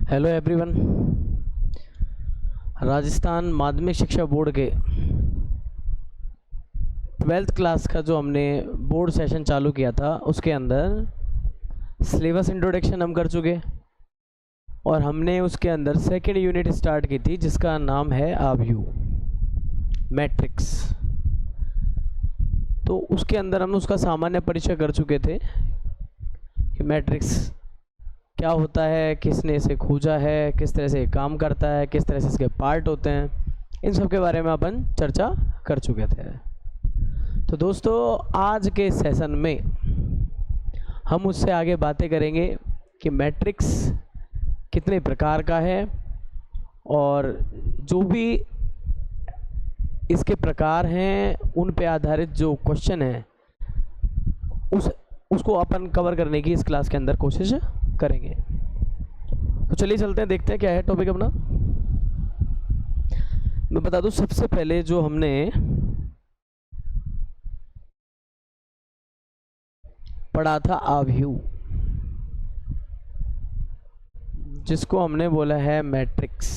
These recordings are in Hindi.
Hello everyone. राजस्थान माध्यमिक शिक्षा बोर्ड के 12th क्लास का जो हमने बोर्ड सेशन चालू किया था उसके अंदर सिलेबस इंट्रोडक्शन हम कर चुके और हमने उसके अंदर सेकंड यूनिट स्टार्ट की थी जिसका नाम है आव्यू मैट्रिक्स। तो उसके अंदर हम उसका सामान्य परिचय कर चुके थे कि मैट्रिक्स क्या होता है, किसने इसे खोजा है, किस तरह से काम करता है, किस तरह से इसके पार्ट होते हैं, इन सब के बारे में अपन चर्चा कर चुके थे। तो दोस्तों आज के सेशन में हम उससे आगे बातें करेंगे कि मैट्रिक्स कितने प्रकार का है और जो भी इसके प्रकार हैं उन पे आधारित जो क्वेश्चन है उसको अपन कवर करने की इस क्लास के अंदर कोशिश करेंगे। तो चलिए चलते हैं, देखते हैं क्या है टॉपिक अपना। मैं बता दूं सबसे पहले जो हमने पढ़ा था आव्यू, जिसको हमने बोला है मैट्रिक्स।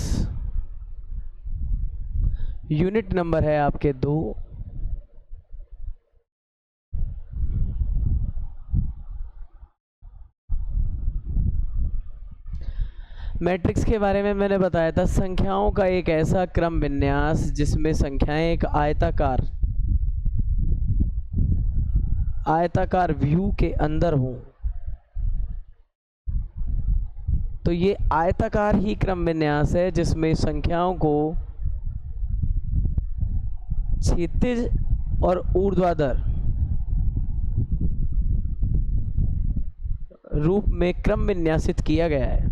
यूनिट नंबर है आपके 2। मैट्रिक्स के बारे में मैंने बताया था संख्याओं का एक ऐसा क्रम विन्यास जिसमें संख्याएं एक आयताकार व्यू के अंदर हों। तो ये आयताकार ही क्रम विन्यास है जिसमें संख्याओं को क्षैतिज और ऊर्ध्वाधर रूप में क्रम विन्यासित किया गया है।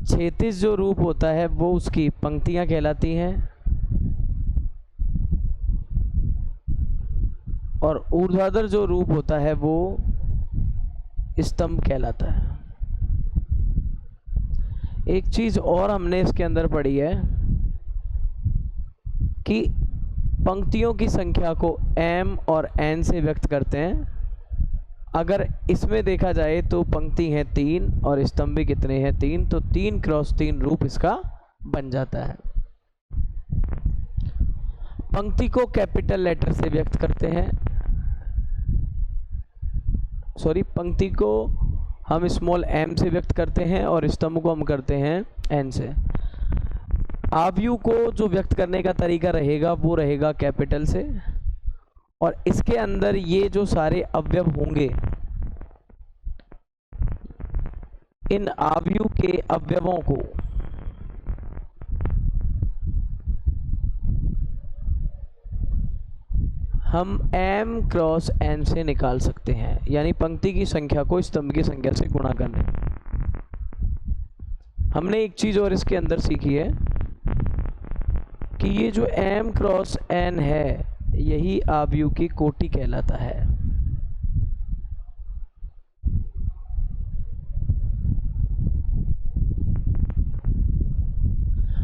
क्षैतिज जो रूप होता है वो उसकी पंक्तियां कहलाती हैं और ऊर्ध्वाधर जो रूप होता है वो स्तंभ कहलाता है। एक चीज और हमने इसके अंदर पढ़ी है कि पंक्तियों की संख्या को m और n से व्यक्त करते हैं। अगर इसमें देखा जाए तो पंक्ति है 3 और स्तंभ भी कितने हैं 3, तो 3 क्रॉस 3 रूप इसका बन जाता है। पंक्ति को कैपिटल लेटर से व्यक्त करते हैं, पंक्ति को हम स्मॉल m से व्यक्त करते हैं और स्तंभ को हम करते हैं n से। आव्यू को जो व्यक्त करने का तरीका रहेगा वो रहेगा कैपिटल से और इसके अंदर ये जो सारे अवयव होंगे इन आव्यू के अवयवों को हम m क्रॉस n से निकाल सकते हैं, यानी पंक्ति की संख्या को स्तंभ की संख्या से गुणा करने। हमने एक चीज और इसके अंदर सीखी है कि ये जो m क्रॉस n है यही आव्यू की कोटि कहलाता है।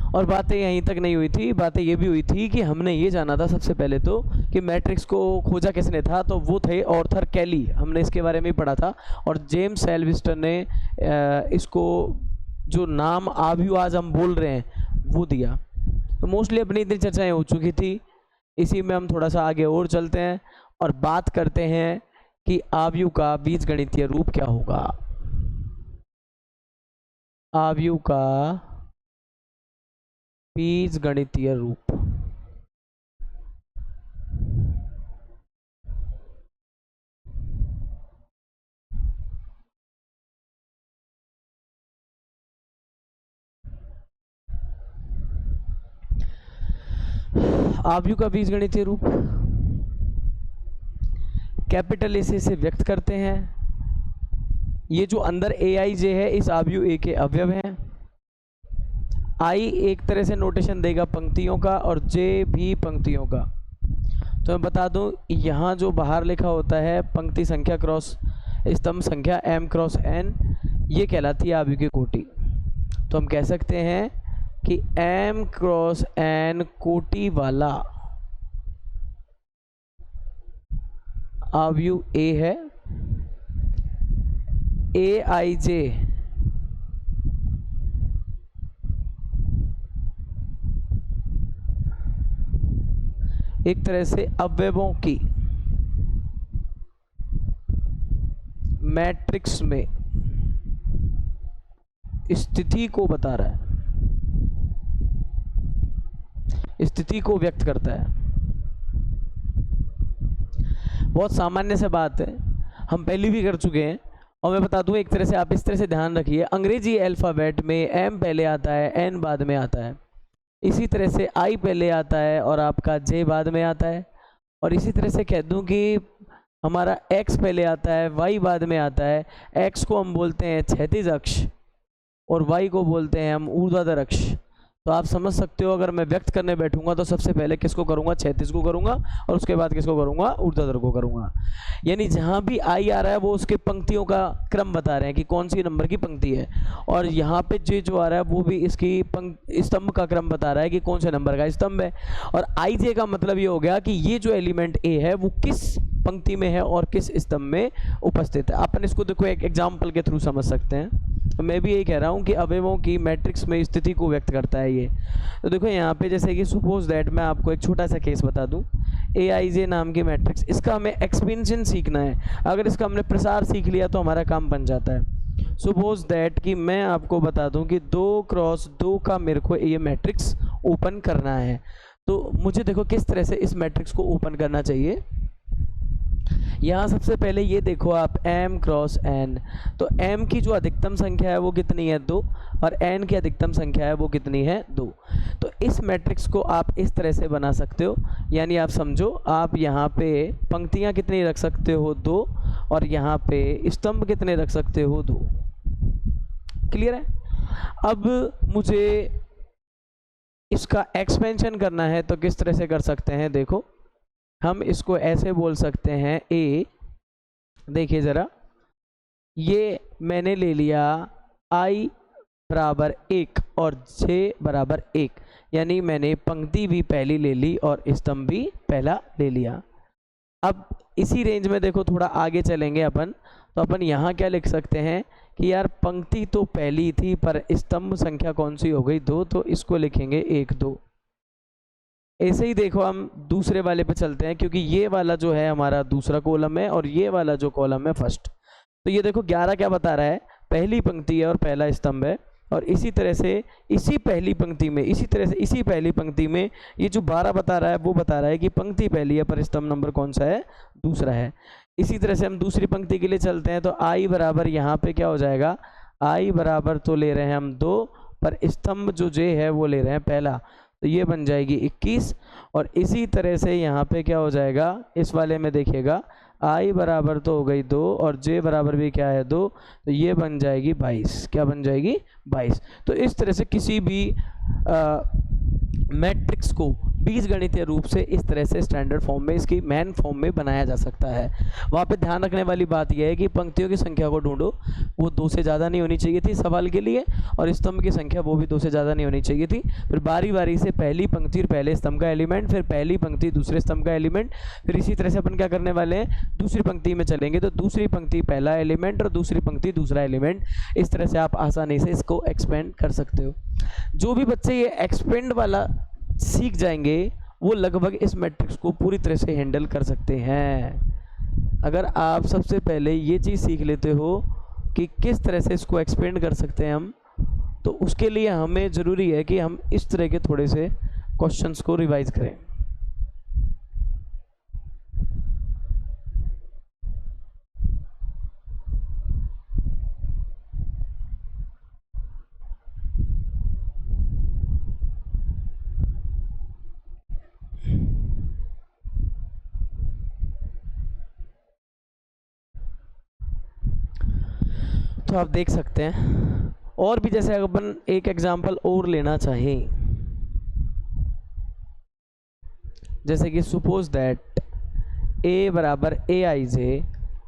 और बातें यहीं तक नहीं हुई थी, बातें ये भी हुई थी कि हमने ये जाना था सबसे पहले तो कि मैट्रिक्स को खोजा किसने था, तो वो थे आर्थर कैली। हमने इसके बारे में ही पढ़ा था और जेम्स एल्विस्टर ने इसको जो नाम आव्यू आज हम बोल रहे हैं वो दिया। तो मोस्टली अपनी इतनी चर्चाएं हो चुकी थी, इसी में हम थोड़ा सा आगे और चलते हैं और बात करते हैं कि आव्यू का बीजगणितीय रूप क्या होगा। आव्यू का बीजगणितीय रूप। आव्यू का बीजगणितीय रूप कैपिटल ए से व्यक्त करते हैं। ये जो अंदर ए आई जे है इस आव्यू ए के अवयव हैं। आई एक तरह से नोटेशन देगा पंक्तियों का और जे भी पंक्तियों का। तो मैं बता दूं यहाँ जो बाहर लिखा होता है पंक्ति संख्या क्रॉस स्तंभ संख्या m क्रॉस n, ये कहलाती है आव्यू की कोटि। तो हम कह सकते हैं कि m क्रॉस n कोटि वाला आव्यू A है। ए आई जे एक तरह से अवयवों की मैट्रिक्स में स्थिति को बता रहा है, स्थिति को व्यक्त करता है। बहुत सामान्य से बात है, हम पहले भी कर चुके हैं, और मैं बता दूं एक तरह से, आप इस तरह से ध्यान रखिए, अंग्रेजी अल्फ़ाबेट में एम पहले आता है, एन बाद में आता है, इसी तरह से आई पहले आता है और आपका जे बाद में आता है, और इसी तरह से कह दूं कि हमारा एक्स पहले आता है, वाई बाद में आता है। एक्स को हम बोलते हैं क्षैतिज अक्ष और वाई को बोलते हैं हम ऊर्ध्वाधर अक्ष। तो आप समझ सकते हो, अगर मैं व्यक्त करने बैठूंगा तो सबसे पहले किसको करूंगा, क्षैतिज को करूंगा, और उसके बाद किसको करूंगा, ऊर्ध्वाधर को करूंगा। यानी जहां भी आई आ रहा है वो उसके पंक्तियों का क्रम बता रहे हैं कि कौन सी नंबर की पंक्ति है, और यहाँ पे जे जो आ रहा है वो भी इसकी स्तंभ का क्रम बता रहा है कि कौन से नंबर का स्तंभ है। और आई जे का मतलब ये हो गया कि ये जो एलिमेंट ए है वो किस पंक्ति में है और किस स्तंभ में उपस्थित है। अपन इसको देखो एक एग्जाम्पल के थ्रू समझ सकते हैं। तो मैं भी यही कह रहा हूँ कि अवयवों की मैट्रिक्स में स्थिति को व्यक्त करता है ये। तो देखो यहाँ पे जैसे कि सपोज दैट मैं आपको एक छोटा सा केस बता दूँ, AIJ नाम की मैट्रिक्स, इसका हमें एक्सपेंशन सीखना है। अगर इसका हमने प्रसार सीख लिया तो हमारा काम बन जाता है। सपोज दैट कि मैं आपको बता दूं कि 2x2 का मेरे को ये मैट्रिक्स ओपन करना है। तो मुझे देखो किस तरह से इस मैट्रिक्स को ओपन करना चाहिए। यहाँ सबसे पहले ये देखो आप m क्रॉस n, तो m की जो अधिकतम संख्या है वो कितनी है, 2, और n की अधिकतम संख्या है वो कितनी है, 2। तो इस मैट्रिक्स को आप इस तरह से बना सकते हो, यानी आप समझो, आप यहाँ पे पंक्तियाँ कितनी रख सकते हो, 2, और यहाँ पे स्तंभ कितने रख सकते हो, 2। क्लियर है। अब मुझे इसका एक्सपेंशन करना है तो किस तरह से कर सकते हैं, देखो हम इसको ऐसे बोल सकते हैं ए, देखिए ज़रा, ये मैंने ले लिया i बराबर 1 और j बराबर 1, यानी मैंने पंक्ति भी पहली ले ली और स्तंभ भी पहला ले लिया। अब इसी रेंज में देखो थोड़ा आगे चलेंगे अपन, तो अपन यहाँ क्या लिख सकते हैं कि यार पंक्ति तो पहली थी पर स्तंभ संख्या कौन सी हो गई, 2, तो इसको लिखेंगे 1 2। ऐसे ही देखो हम दूसरे वाले पे चलते हैं, क्योंकि ये वाला जो है हमारा दूसरा कॉलम है और ये वाला जो कॉलम है फर्स्ट। तो ये देखो 11 क्या बता रहा है, पहली पंक्ति है और पहला स्तंभ है। और इसी तरह से इसी पहली पंक्ति में, इसी तरह से इसी पहली पंक्ति में ये जो 12 बता रहा है वो बता रहा है कि पंक्ति पहली है पर स्तंभ नंबर कौन सा है, दूसरा है। इसी तरह से हम दूसरी पंक्ति के लिए चलते हैं, तो आई बराबर यहाँ पे क्या हो जाएगा, आई बराबर तो ले रहे हैं हम 2, पर स्तंभ जो जे है वो ले रहे हैं पहला, तो ये बन जाएगी 21। और इसी तरह से यहाँ पे क्या हो जाएगा, इस वाले में देखिएगा i बराबर तो हो गई 2 और j बराबर भी क्या है 2, तो ये बन जाएगी 22। क्या बन जाएगी, 22। तो इस तरह से किसी भी मैट्रिक्स को बीजगणितीय रूप से इस तरह से स्टैंडर्ड फॉर्म में, इसकी मैन फॉर्म में बनाया जा सकता है। वहाँ पे ध्यान रखने वाली बात यह है कि पंक्तियों की संख्या को ढूंढो, वो 2 से ज़्यादा नहीं होनी चाहिए थी सवाल के लिए, और स्तंभ की संख्या वो भी 2 से ज़्यादा नहीं होनी चाहिए थी। फिर बारी बारी से पहली पंक्ति और पहले स्तंभ का एलिमेंट, फिर पहली पंक्ति दूसरे स्तंभ का एलिमेंट, फिर इसी तरह से अपन क्या करने वाले हैं, दूसरी पंक्ति में चलेंगे तो दूसरी पंक्ति पहला एलिमेंट और दूसरी पंक्ति दूसरा एलिमेंट। इस तरह से आप आसानी से इसको एक्सपेंड कर सकते हो। जो भी बच्चे ये एक्सपेंड वाला सीख जाएंगे वो लगभग इस मैट्रिक्स को पूरी तरह से हैंडल कर सकते हैं। अगर आप सबसे पहले ये चीज़ सीख लेते हो कि किस तरह से इसको एक्सपेंड कर सकते हैं हम, तो उसके लिए हमें ज़रूरी है कि हम इस तरह के थोड़े से क्वेश्चंस को रिवाइज करें। तो आप देख सकते हैं, और भी जैसे अपन एक एग्जांपल और लेना चाहें, जैसे कि सपोज दैट a बराबर AIJ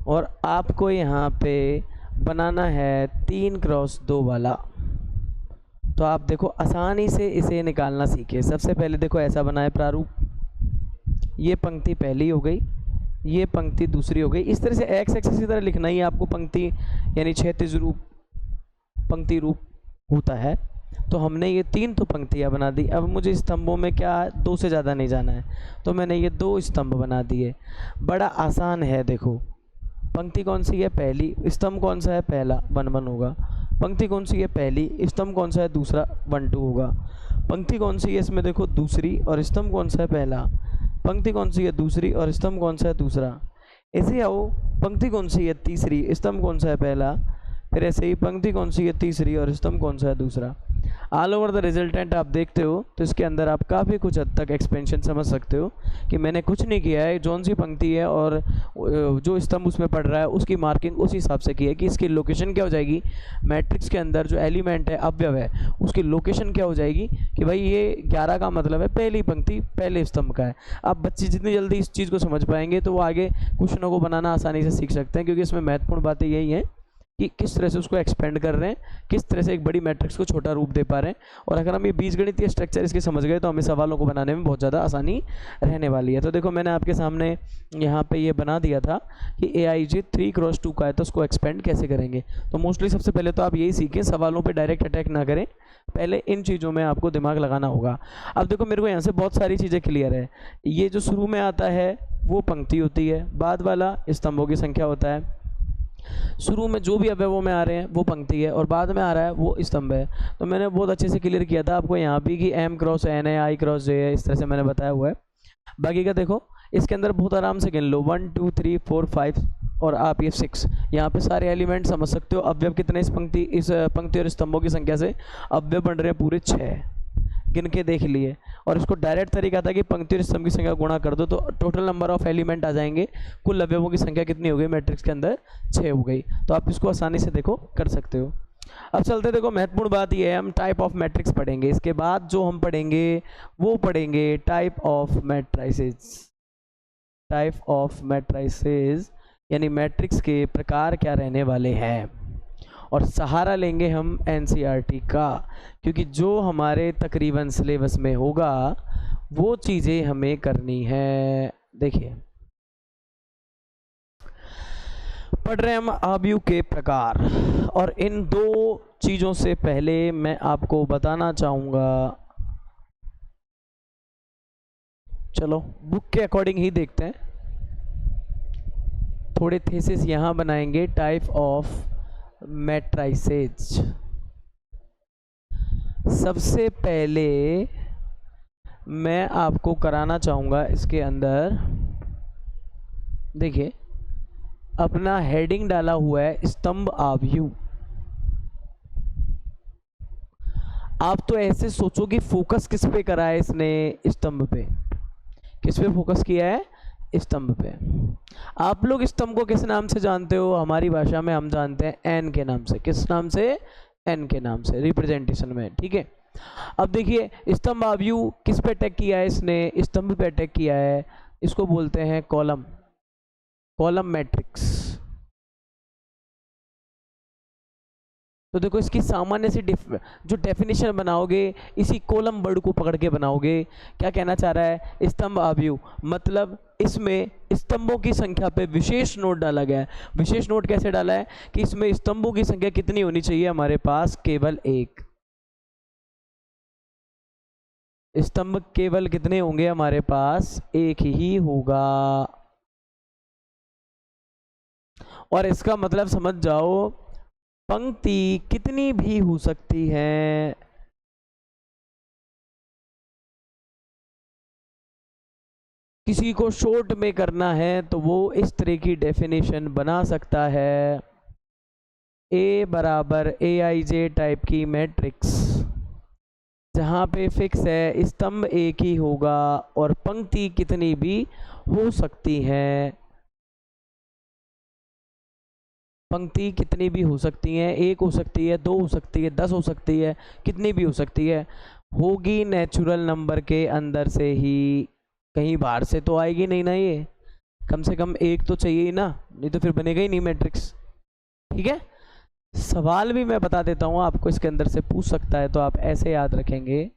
और आपको यहाँ पे बनाना है 3x2 वाला। तो आप देखो आसानी से इसे निकालना सीखे। सबसे पहले देखो ऐसा बना है प्रारूप, ये पंक्ति पहली हो गई, ये पंक्ति दूसरी हो गई। इस तरह से एक्स एक्सिस की तरह लिखना ही आपको पंक्ति यानी क्षैतिज रूप पंक्ति रूप होता है। तो हमने ये 3 तो पंक्तियाँ बना दी। अब मुझे स्तंभों में क्या 2 से ज़्यादा नहीं जाना है, तो मैंने ये 2 स्तंभ बना दिए। बड़ा आसान है, देखो पंक्ति कौन सी है पहली, स्तंभ कौन सा है पहला 1 1 होगा। पंक्ति कौन सी है पहली, स्तंभ कौन सा है दूसरा 1 2 होगा। पंक्ति कौन सी है इसमें देखो दूसरी, और स्तंभ कौन सा है पहला। पंक्ति कौन सी है दूसरी और स्तंभ कौन सा है दूसरा। ऐसे आओ, पंक्ति कौन सी है तीसरी, स्तंभ कौन सा है पहला। फिर ऐसे ही पंक्ति कौन सी है तीसरी और स्तंभ कौन सा है दूसरा। ऑल ओवर द रिजल्टेंट आप देखते हो तो इसके अंदर आप काफ़ी कुछ हद तक एक्सपेंशन समझ सकते हो कि मैंने कुछ नहीं किया है। जौन सी पंक्ति है और जो स्तंभ उसमें पड़ रहा है उसकी मार्किंग उस हिसाब से की है कि इसकी लोकेशन क्या हो जाएगी, मैट्रिक्स के अंदर जो एलिमेंट है अवयव है उसकी लोकेशन क्या हो जाएगी कि भाई ये 11 का मतलब है पहली पंक्ति पहले स्तंभ का है। अब बच्चे जितनी जल्दी इस चीज़ को समझ पाएंगे तो वो आगे क्वेश्चनों को बनाना आसानी से सीख सकते हैं, क्योंकि इसमें महत्वपूर्ण बातें यही हैं कि किस तरह से उसको एक्सपेंड कर रहे हैं, किस तरह से एक बड़ी मैट्रिक्स को छोटा रूप दे पा रहे हैं। और अगर हम ये बीजगणितीय स्ट्रक्चर इसके समझ गए तो हमें सवालों को बनाने में बहुत ज़्यादा आसानी रहने वाली है। तो देखो मैंने आपके सामने यहाँ पे ये बना दिया था कि AIJ 3x2 का है तो उसको एक्सपेंड कैसे करेंगे। तो मोस्टली सबसे पहले तो आप यही सीखें, सवालों पर डायरेक्ट अटैक ना करें, पहले इन चीज़ों में आपको दिमाग लगाना होगा। अब देखो मेरे को यहाँ से बहुत सारी चीज़ें क्लियर है। ये जो शुरू में आता है वो पंक्ति होती है, बाद वाला स्तंभों की संख्या होता है, शुरू में जो भी अवयवों में आ रहे हैं वो पंक्ति है और बाद में आ रहा है वो स्तंभ है। तो मैंने बहुत अच्छे से क्लियर किया था आपको यहाँ भी कि M क्रॉस N है, I क्रॉस J है, इस तरह से मैंने बताया हुआ है। बाकी का देखो इसके अंदर बहुत आराम से गिन लो 1 2 3 4 5 और आप ये 6, यहाँ पे सारे एलिमेंट समझ सकते हो। अवयव कितने इस पंक्ति और स्तंभों की संख्या से अवयव बन रहे हैं पूरे 6, गिन के देख लिए। और इसको डायरेक्ट तरीका था कि पंक्ति और स्तंभ की संख्या गुणा कर दो तो टोटल नंबर ऑफ एलिमेंट आ जाएंगे, कुल अवयवों की संख्या कितनी हो गई मैट्रिक्स के अंदर 6 हो गई। तो आप इसको आसानी से देखो कर सकते हो। अब चलते देखो महत्वपूर्ण बात ये है, हम टाइप ऑफ मैट्रिक्स पढ़ेंगे। इसके बाद जो हम पढ़ेंगे वो पढ़ेंगे type of matrices. Type of matrices यानी मैट्रिक्स के प्रकार क्या रहने वाले हैं, और सहारा लेंगे हम NCERT का, क्योंकि जो हमारे तकरीबन सिलेबस में होगा वो चीज़ें हमें करनी है। देखिए पढ़ रहे हैं हम आव्यूह के प्रकार, और इन 2 चीज़ों से पहले मैं आपको बताना चाहूँगा, चलो बुक के अकॉर्डिंग ही देखते हैं, थोड़े थेसिस यहाँ बनाएंगे टाइप ऑफ मैट्रिसेस। सबसे पहले मैं आपको कराना चाहूँगा इसके अंदर, देखिए अपना हेडिंग डाला हुआ है स्तंभ आव्यूह। आप तो ऐसे सोचो कि फोकस किस पे करा है इसने, स्तंभ पे। किस पे फोकस किया है, स्तंभ पे। आप लोग स्तंभ को किस नाम से जानते हो, हमारी भाषा में हम जानते हैं एन के नाम से। किस नाम से, एन के नाम से रिप्रेजेंटेशन में, ठीक है। अब देखिए स्तंभ आव्यूह किस पे अटैक किया है इसने, स्तंभ पे अटैक किया है, इसको बोलते हैं कॉलम, कॉलम मैट्रिक्स। तो देखो इसकी सामान्य सी जो डेफिनेशन बनाओगे इसी कॉलम वर्ड को पकड़ के बनाओगे। क्या कहना चाह रहा है, स्तंभ आव्यूह मतलब इसमें स्तंभों की संख्या पे विशेष नोट डाला गया है। विशेष नोट कैसे डाला है कि इसमें स्तंभों की संख्या कितनी होनी चाहिए, हमारे पास केवल 1 स्तंभ, केवल कितने होंगे हमारे पास, 1 ही होगा। और इसका मतलब समझ जाओ पंक्ति कितनी भी हो सकती है, किसी को शॉर्ट में करना है तो वो इस तरह की डेफिनेशन बना सकता है, A बराबर AIJ टाइप की मैट्रिक्स, जहाँ पे फिक्स है स्तंभ 1 ही होगा और पंक्ति कितनी भी हो सकती है। पंक्ति कितनी भी हो सकती है, 1 हो सकती है, 2 हो सकती है, 10 हो सकती है, कितनी भी हो सकती है, होगी नेचुरल नंबर के अंदर से ही, कहीं बाहर से तो आएगी नहीं ना, ये कम से कम 1 तो चाहिए ही ना, नहीं तो फिर बनेगा ही नहीं मैट्रिक्स, ठीक है। सवाल भी मैं बता देता हूँ आपको, इसके अंदर से पूछ सकता है तो आप ऐसे याद रखेंगे।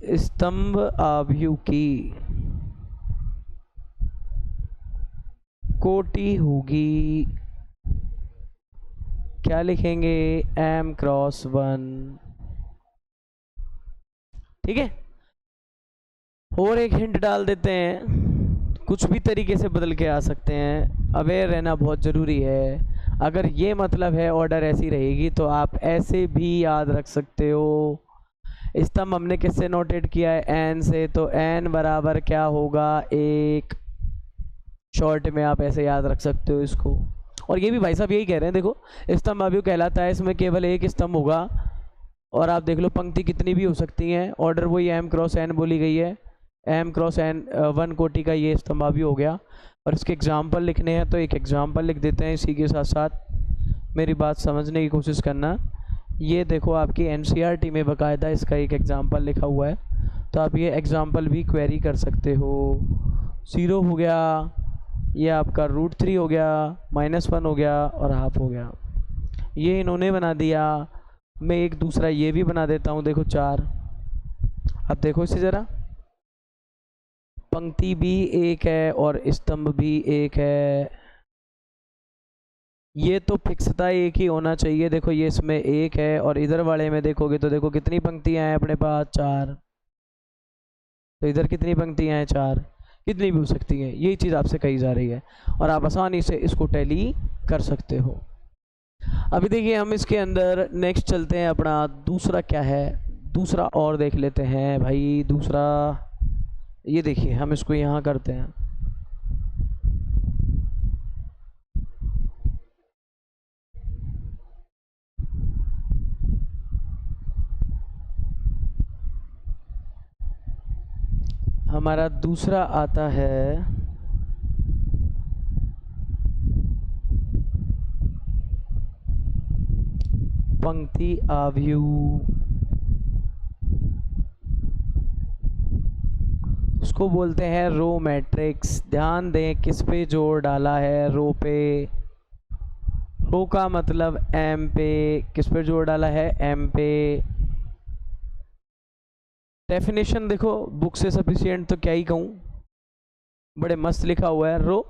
स्तंभ आव्यूह की कोटि होगी, क्या लिखेंगे, m क्रॉस 1। ठीक है, और एक हिंट डाल देते हैं, कुछ भी तरीके से बदल के आ सकते हैं, अवेयर रहना बहुत ज़रूरी है। अगर ये मतलब है ऑर्डर ऐसी रहेगी तो आप ऐसे भी याद रख सकते हो। स्तंभ हमने किससे नोटेट किया है, एन से, तो एन बराबर क्या होगा, एक। शॉर्ट में आप ऐसे याद रख सकते हो इसको। और ये भी भाई साहब यही कह रहे हैं, देखो स्तंभ अभी कहलाता है, इसमें केवल एक स्तंभ होगा, और आप देख लो पंक्ति कितनी भी हो सकती हैं, ऑर्डर वही एम क्रॉस एन बोली गई है, एम क्रॉस एन 1 कोटि का ये स्तंभ भी हो गया। और इसके एग्जाम्पल लिखने हैं तो एक एग्जाम्पल लिख देते हैं, इसी के साथ साथ मेरी बात समझने की कोशिश करना। ये देखो आपकी एनसीईआरटी में बाकायदा इसका एक एग्जाम्पल लिखा हुआ है, तो आप ये एग्जाम्पल भी क्वेरी कर सकते हो। 0 हो गया, ये आपका √3 हो गया, -1 हो गया और हाफ हो गया, ये इन्होंने बना दिया। मैं एक दूसरा ये भी बना देता हूँ, देखो 4। अब देखो इसे ज़रा, पंक्ति भी एक है और स्तंभ भी एक है, ये तो फिक्स था एक ही होना चाहिए। देखो ये इसमें एक है और इधर वाले में देखोगे तो देखो कितनी पंक्तियां हैं अपने पास, 4। तो इधर कितनी पंक्तियां हैं, 4। कितनी भी हो सकती हैं, यही चीज़ आपसे कही जा रही है और आप आसानी से इसको टैली कर सकते हो। अभी देखिए हम इसके अंदर नेक्स्ट चलते हैं, अपना दूसरा क्या है, दूसरा और देख लेते हैं भाई। दूसरा ये देखिए, हम इसको यहाँ करते हैं, हमारा दूसरा आता है पंक्ति आव्यूह। उसको बोलते हैं रो मैट्रिक्स। ध्यान दें किस पे जोर डाला है, रो पे। रो का मतलब एम पे, किस पे जोर डाला है, एम पे। डेफिनेशन देखो बुक से सफिशिएंट तो क्या ही कहूँ, बड़े मस्त लिखा हुआ है रो।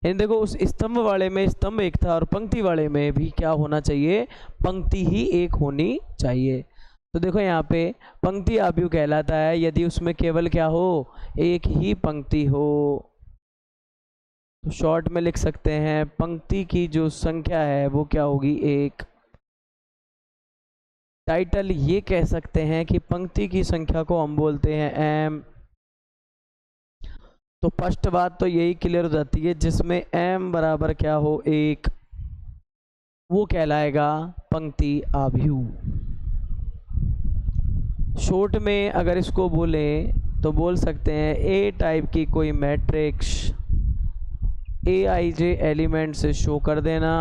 इन देखो उस स्तंभ वाले में स्तंभ एक था और पंक्ति वाले में भी क्या होना चाहिए, पंक्ति ही एक होनी चाहिए। तो देखो यहाँ पे पंक्ति आव्यूह कहलाता है यदि उसमें केवल क्या हो, एक ही पंक्ति हो। तो शॉर्ट में लिख सकते हैं पंक्ति की जो संख्या है वो क्या होगी, 1। टाइटल ये कह सकते हैं कि पंक्ति की संख्या को हम बोलते हैं एम। तो फर्स्ट बात तो यही क्लियर हो जाती है, जिसमें m बराबर क्या हो, 1, वो कहलाएगा पंक्ति आव्यूह। शॉर्ट में अगर इसको बोलें तो बोल सकते हैं ए टाइप की कोई मैट्रिक्स aij एलिमेंट से शो कर देना,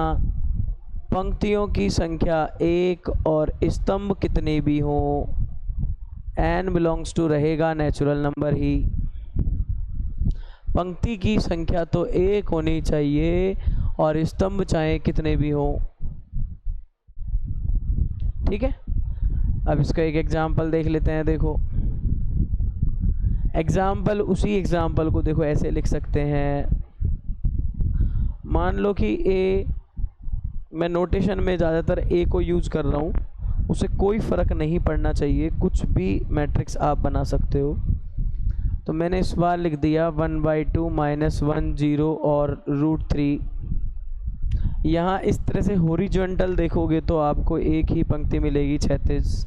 पंक्तियों की संख्या 1 और स्तंभ कितने भी हों, n बिलोंग्स टू रहेगा नेचुरल नंबर ही। पंक्ति की संख्या तो 1 होनी चाहिए और स्तंभ चाहे कितने भी हो। ठीक है, अब इसका एक एग्जाम्पल देख लेते हैं। देखो एग्जाम्पल, उसी एग्जाम्पल को देखो ऐसे लिख सकते हैं, मान लो कि ए, मैं नोटेशन में ज़्यादातर ए को यूज़ कर रहा हूँ, उसे कोई फ़र्क नहीं पड़ना चाहिए, कुछ भी मैट्रिक्स आप बना सकते हो। तो मैंने इस बार लिख दिया 1/2 -1 0 और √3। यहाँ इस तरह से हॉरिजॉन्टल देखोगे तो आपको एक ही पंक्ति मिलेगी 36,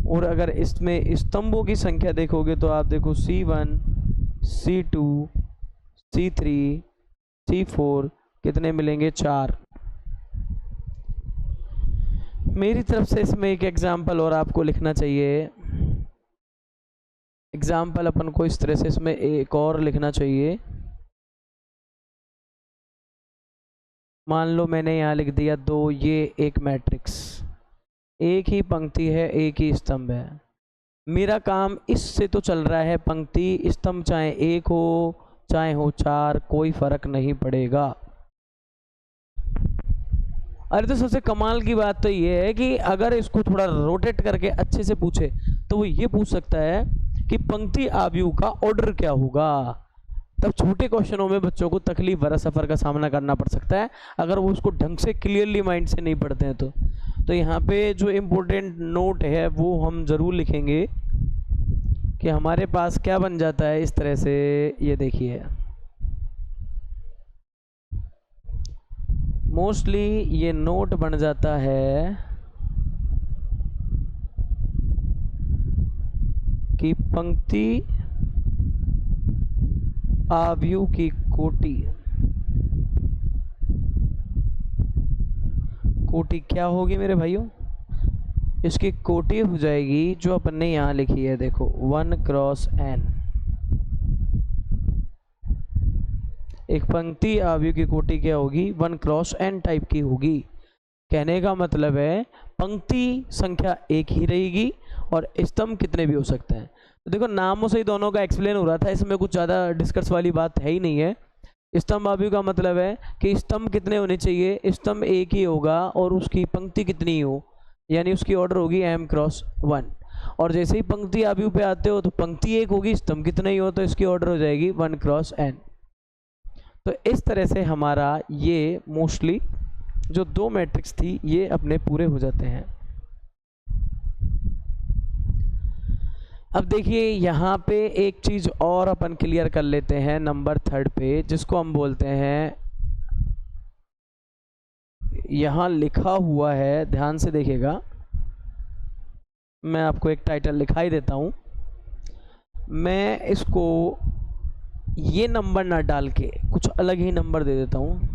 और अगर इसमें स्तंभों की संख्या देखोगे तो आप देखो C1 C2 C3 C4 कितने मिलेंगे, 4। मेरी तरफ से इसमें एक एग्जाम्पल और आपको लिखना चाहिए। एग्जाम्पल अपन को इस तरह से इसमें एक और लिखना चाहिए, मान लो मैंने यहाँ लिख दिया 2, ये एक मैट्रिक्स, एक ही पंक्ति है, एक ही स्तंभ है। मेरा काम इससे तो चल रहा है, पंक्ति स्तंभ चाहे 1 हो चाहे हो 4, कोई फर्क नहीं पड़ेगा। अरे तो सबसे कमाल की बात तो ये है कि अगर इसको थोड़ा रोटेट करके अच्छे से पूछे तो वो ये पूछ सकता है कि पंक्ति आव्यूह का ऑर्डर क्या होगा। तब छोटे क्वेश्चनों में बच्चों को तकलीफ भरा सफ़र का सामना करना पड़ सकता है अगर वो उसको ढंग से क्लियरली माइंड से नहीं पढ़ते हैं तो यहाँ पे जो इम्पोर्टेंट नोट है वो हम ज़रूर लिखेंगे कि हमारे पास क्या बन जाता है इस तरह से। ये देखिए मोस्टली ये नोट बन जाता है कि पंक्ति आव्यूह की कोटि क्या होगी मेरे भाइयों? इसकी कोटि हो जाएगी जो अपन ने यहाँ लिखी है, देखो 1×n। एक पंक्ति आव्यूह की कोटि क्या होगी? 1×n टाइप की होगी। कहने का मतलब है पंक्ति संख्या एक ही रहेगी और स्तंभ कितने भी हो सकते हैं। तो देखो नामों से ही दोनों का एक्सप्लेन हो रहा था, इसमें कुछ ज़्यादा डिस्कस वाली बात है ही नहीं है। स्तंभ आव्यूह का मतलब है कि स्तंभ कितने होने चाहिए, स्तंभ एक ही होगा और उसकी पंक्ति कितनी हो, यानी उसकी ऑर्डर होगी m×1। और जैसे ही पंक्ति आव्यूह पे आते हो तो पंक्ति एक होगी, स्तंभ कितने ही हो तो इसकी ऑर्डर हो जाएगी 1×n। तो इस तरह से हमारा ये मोस्टली जो 2 मैट्रिक्स थी ये अपने पूरे हो जाते हैं। अब देखिए यहाँ पे एक चीज़ और अपन क्लियर कर लेते हैं नंबर 3 पे, जिसको हम बोलते हैं, यहाँ लिखा हुआ है, ध्यान से देखिएगा, मैं आपको एक टाइटल लिखाई देता हूँ। मैं इसको ये नंबर ना डाल के कुछ अलग ही नंबर दे देता हूँ।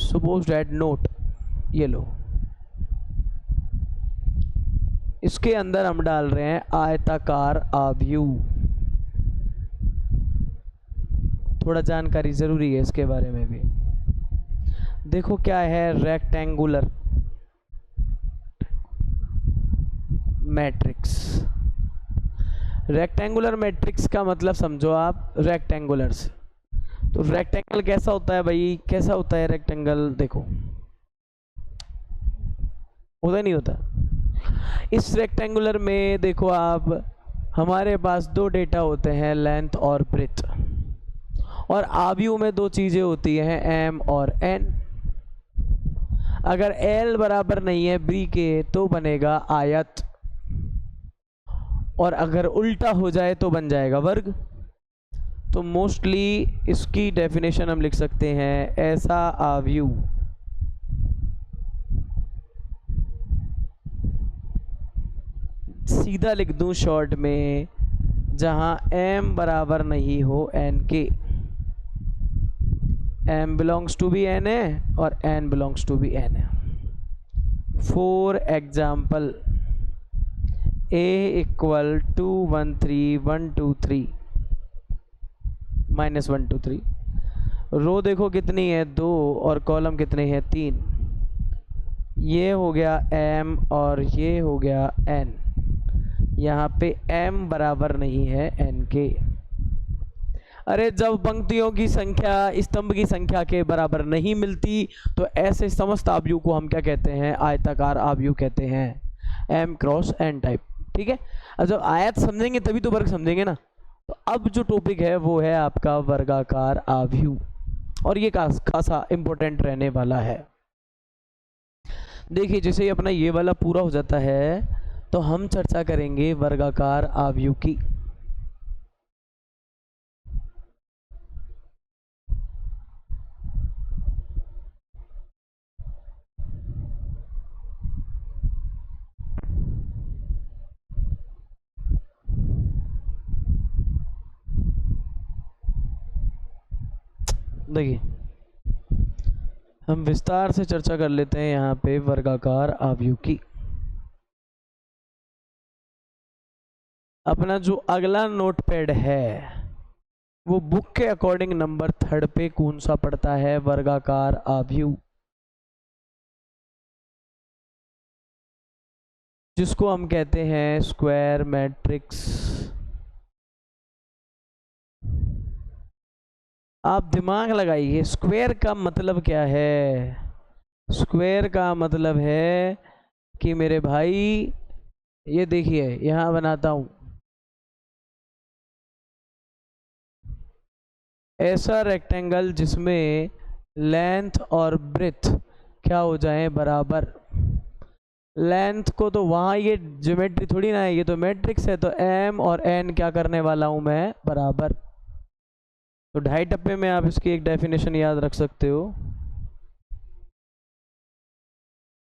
सपोज डैट नोट, ये लो, इसके अंदर हम डाल रहे हैं आयताकार आव्यूह। थोड़ा जानकारी ज़रूरी है इसके बारे में भी। देखो क्या है, रेक्टेंगुलर मैट्रिक्स। रेक्टेंगुलर मैट्रिक्स का मतलब समझो आप रेक्टेंगुलर्स। तो रेक्टेंगल कैसा होता है भाई, कैसा होता है रेक्टेंगल? देखो होता नहीं होता। इस रेक्टेंगुलर में देखो आप, हमारे पास 2 डेटा होते हैं, लेंथ और ब्रेथ। और आव्यूह में 2 चीज़ें होती हैं, m और n। अगर l बराबर नहीं है b के तो बनेगा आयत, और अगर उल्टा हो जाए तो बन जाएगा वर्ग। तो मोस्टली इसकी डेफिनेशन हम लिख सकते हैं, ऐसा आव्यूह सीधा लिख दूं शॉर्ट में, जहां m बराबर नहीं हो n के। m बिलोंग्स टू भी n है और n बिलोंग्स टू भी n है। For example a equal to 1 3 1 2 3 -1 2 3। Row देखो कितनी है, 2, और कॉलम कितने हैं, 3। ये हो गया m और ये हो गया n। यहाँ पे m बराबर नहीं है n के। अरे जब पंक्तियों की संख्या स्तंभ की संख्या के बराबर नहीं मिलती तो ऐसे समस्त आव्यूह को हम क्या कहते हैं? आयताकार आव्यूह कहते हैं, m×n टाइप। ठीक है, अब जब आयत समझेंगे तभी तो वर्ग समझेंगे ना। तो अब जो टॉपिक है वो है आपका वर्गाकार आव्यूह, और ये खासा इंपॉर्टेंट रहने वाला है। देखिए जैसे ही अपना ये वाला पूरा हो जाता है तो हम चर्चा करेंगे वर्गाकार आव्यूह की। देखिए हम विस्तार से चर्चा कर लेते हैं यहाँ पे वर्गाकार आव्यूह की। अपना जो अगला नोटपैड है वो बुक के अकॉर्डिंग नंबर 3 पे कौन सा पड़ता है? वर्गाकार आव्यूह, जिसको हम कहते हैं स्क्वायर मैट्रिक्स। आप दिमाग लगाइए, स्क्वायर का मतलब क्या है? स्क्वायर का मतलब है कि मेरे भाई ये देखिए यहाँ बनाता हूँ, ऐसा रेक्टेंगल जिसमें लेंथ और ब्रेथ क्या हो जाए बराबर। लेंथ को तो वहाँ ये ज्योमेट्री थोड़ी ना है, ये तो मैट्रिक्स है, तो m और n क्या करने वाला हूँ मैं बराबर। तो 2.5 टप्पे में आप इसकी एक डेफिनेशन याद रख सकते हो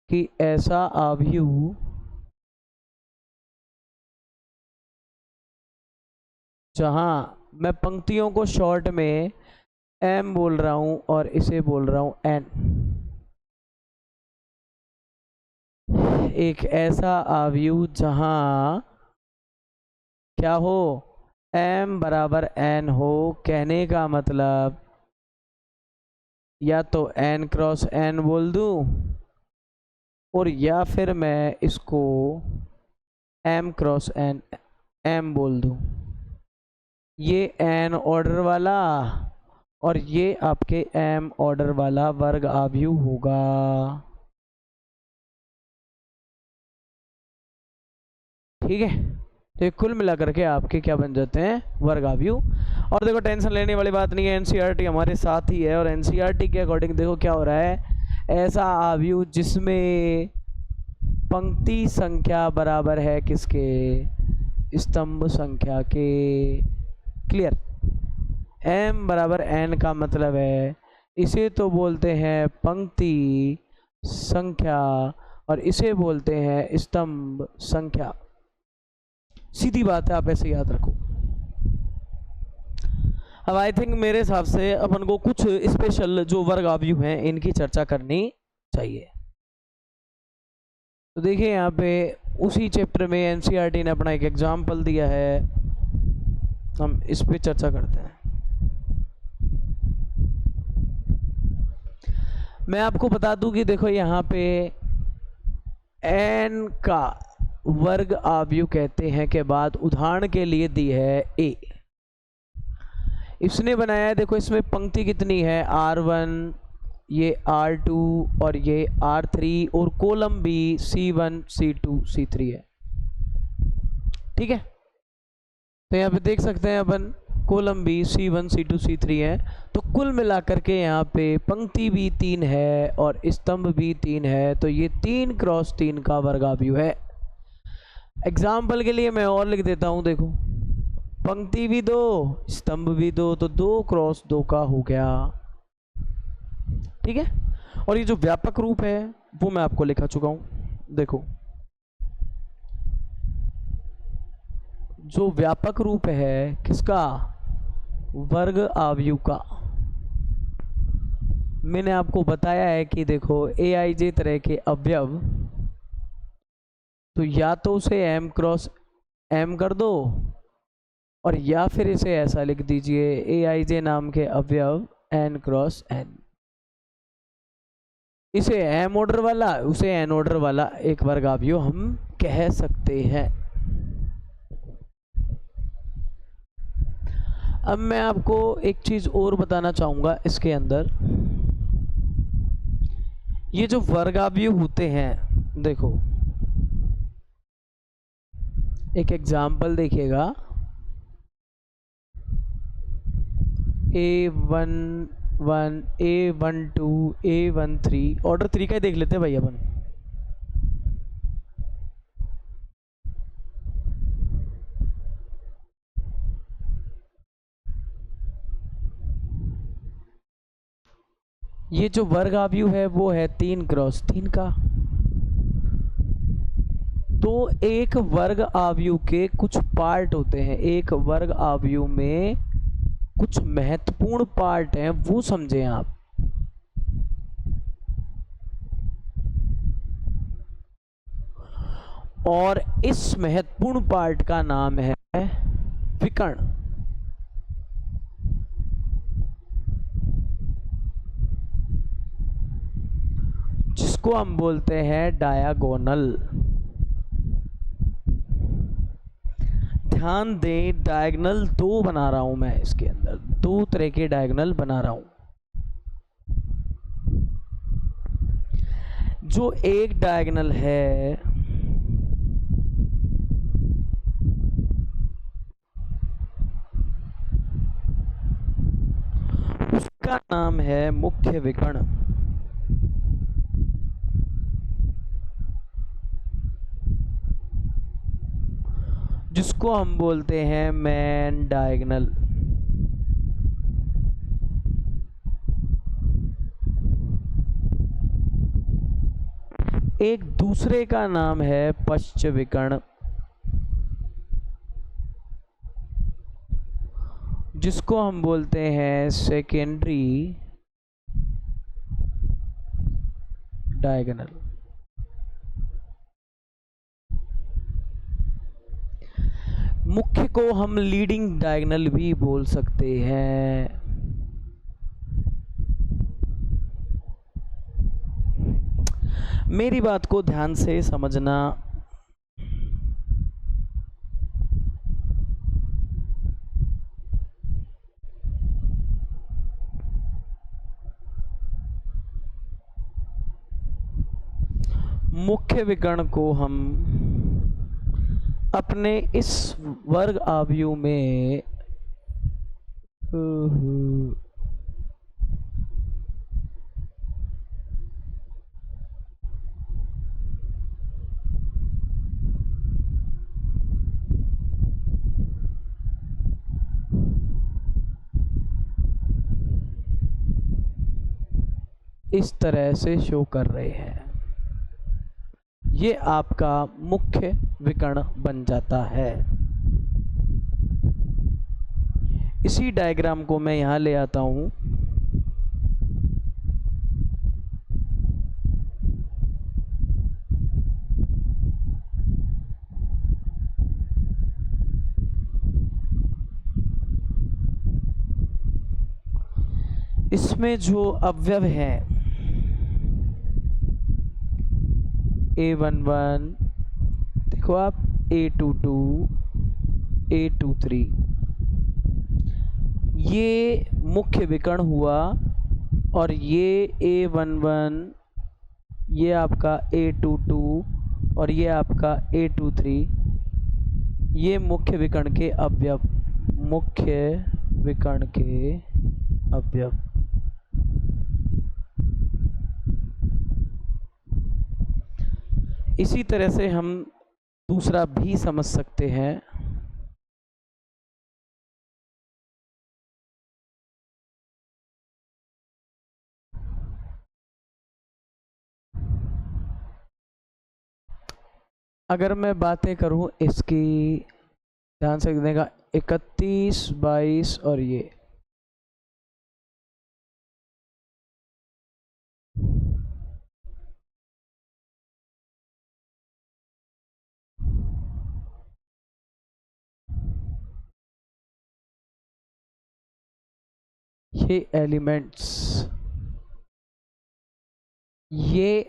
कि ऐसा आव्यूह जहां मैं पंक्तियों को शॉर्ट में m बोल रहा हूं और इसे बोल रहा हूं n, एक ऐसा आव्यूह जहां क्या हो m बराबर n हो, कहने का मतलब या तो n क्रॉस n बोल दूं और या फिर मैं इसको m क्रॉस n m बोल दूं। ये n ऑर्डर वाला और ये आपके m ऑर्डर वाला वर्ग आव्यूह होगा। ठीक है, तो ये कुल मिलाकर के आपके क्या बन जाते हैं वर्ग आव्यूह। और देखो टेंशन लेने वाली बात नहीं है, एनसीईआरटी हमारे साथ ही है और एनसीईआरटी के अकॉर्डिंग देखो क्या हो रहा है, ऐसा आव्यूह जिसमें पंक्ति संख्या बराबर है किसके, स्तंभ संख्या के। क्लियर। m बराबर n का मतलब है इसे तो बोलते हैं पंक्ति संख्या और इसे बोलते हैं स्तंभ संख्या। सीधी बात है, आप ऐसे याद रखो। अब आई थिंक मेरे हिसाब से अपन को कुछ स्पेशल जो वर्ग आव्यूह हैं इनकी चर्चा करनी चाहिए। तो देखिए यहाँ पे उसी चैप्टर में एनसीईआरटी ने अपना एक एग्जाम्पल दिया है, हम इस पे चर्चा करते हैं। मैं आपको बता दूं कि देखो यहाँ पे n का वर्ग आव्यूह कहते हैं के बाद उदाहरण के लिए दी है a, इसने बनाया है, देखो इसमें पंक्ति कितनी है r1, ये r2 और ये r3 और कॉलम भी c1 c2 c3 है। ठीक है, तो यहाँ पे देख सकते हैं अपन कॉलम भी c1 c2 c3 है। तो कुल मिलाकर के यहाँ पे पंक्ति भी 3 है और स्तंभ भी 3 है, तो ये 3 क्रॉस 3 का वर्ग आव्यूह है। एग्जाम्पल के लिए मैं और लिख देता हूँ, देखो पंक्ति भी 2 स्तंभ भी 2, तो 2 क्रॉस 2 का हो गया। ठीक है, और ये जो व्यापक रूप है वो मैं आपको लिखा चुका हूं। देखो जो व्यापक रूप है किसका, वर्ग आव्यूह का, मैंने आपको बताया है कि देखो aij तरह के अवयव, तो या तो उसे m क्रॉस m कर दो और या फिर इसे ऐसा लिख दीजिए aij नाम के अवयव n क्रॉस n। इसे m ऑर्डर वाला उसे n ऑर्डर वाला एक वर्ग आव्यूह हम कह सकते हैं। अब मैं आपको एक चीज और बताना चाहूंगा इसके अंदर, ये जो वर्ग आव्यूह होते हैं, देखो एक एग्जाम्पल देखिएगा, A11 A12 A13 ऑर्डर 3 का ही देख लेते हैं भाई अपन। ये जो वर्ग आव्यूह है वो है 3 क्रॉस 3 का। तो एक वर्ग आव्यूह के कुछ पार्ट होते हैं, एक वर्ग आव्यूह में कुछ महत्वपूर्ण पार्ट हैं, वो समझें आप। और इस महत्वपूर्ण पार्ट का नाम है विकर्ण, जिसको हम बोलते हैं डायगोनल। ध्यान दें डायगोनल 2 बना रहा हूं मैं, इसके अंदर 2 तरह के डायगोनल बना रहा हूं। जो एक डायगोनल है है मुख्य विकर्ण, जिसको हम बोलते हैं मेन डायगोनल। एक दूसरे का नाम है पश्च विकर्ण, जिसको हम बोलते हैं सेकेंडरी डायगोनल। मुख्य को हम लीडिंग डायगोनल भी बोल सकते हैं। मेरी बात को ध्यान से समझना। मुख्य विकर्ण को हम अपने इस वर्ग आव्यूह में इस तरह से शो कर रहे हैं। ये आपका मुख्य विकर्ण बन जाता है। इसी डायग्राम को मैं यहां ले आता हूं। इसमें जो अवयव है A11, देखो आप, A22, A23, ये मुख्य विकर्ण हुआ, और ये A11, ये आपका A22 और ये आपका A23, ये मुख्य विकर्ण के अवयव, मुख्य विकर्ण के अवयव। इसी तरह से हम दूसरा भी समझ सकते हैं। अगर मैं बातें करूं इसकी, ध्यान से देगा, 31, 22 और ये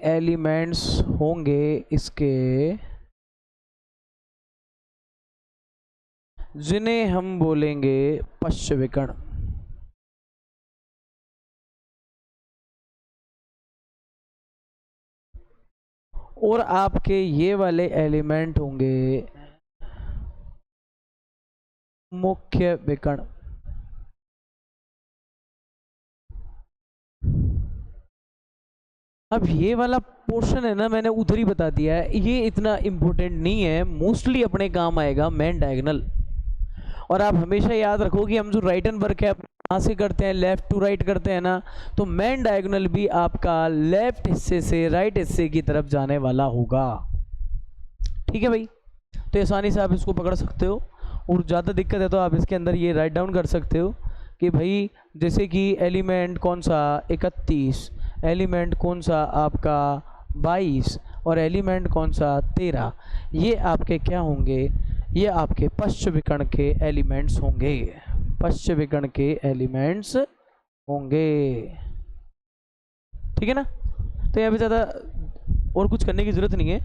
एलिमेंट्स होंगे इसके, जिन्हें हम बोलेंगे पश्च विकर्ण। और आपके ये वाले एलिमेंट होंगे मुख्य विकर्ण। अब ये वाला पोर्शन है ना, मैंने उधर ही बता दिया है, ये इतना इम्पोर्टेंट नहीं है, मोस्टली अपने काम आएगा मेन डायगोनल। और आप हमेशा याद रखो कि हम जो राइट एंड वर्क है कहाँ से करते हैं, लेफ्ट टू राइट करते हैं ना, तो मेन डायगोनल भी आपका लेफ्ट हिस्से से राइट हिस्से की तरफ जाने वाला होगा। ठीक है भाई, तो आसानी से आप इसको पकड़ सकते हो। और ज़्यादा दिक्कत है तो आप इसके अंदर ये राइट डाउन कर सकते हो कि भाई जैसे कि एलिमेंट कौन सा 31, एलिमेंट कौन सा आपका 22 और एलिमेंट कौन सा 13, ये आपके क्या होंगे, ये आपके पश्च विकर्ण के एलिमेंट्स होंगे, पश्च विकर्ण के एलिमेंट्स होंगे। ठीक है ना। तो यहाँ पे ज़्यादा और कुछ करने की ज़रूरत नहीं है,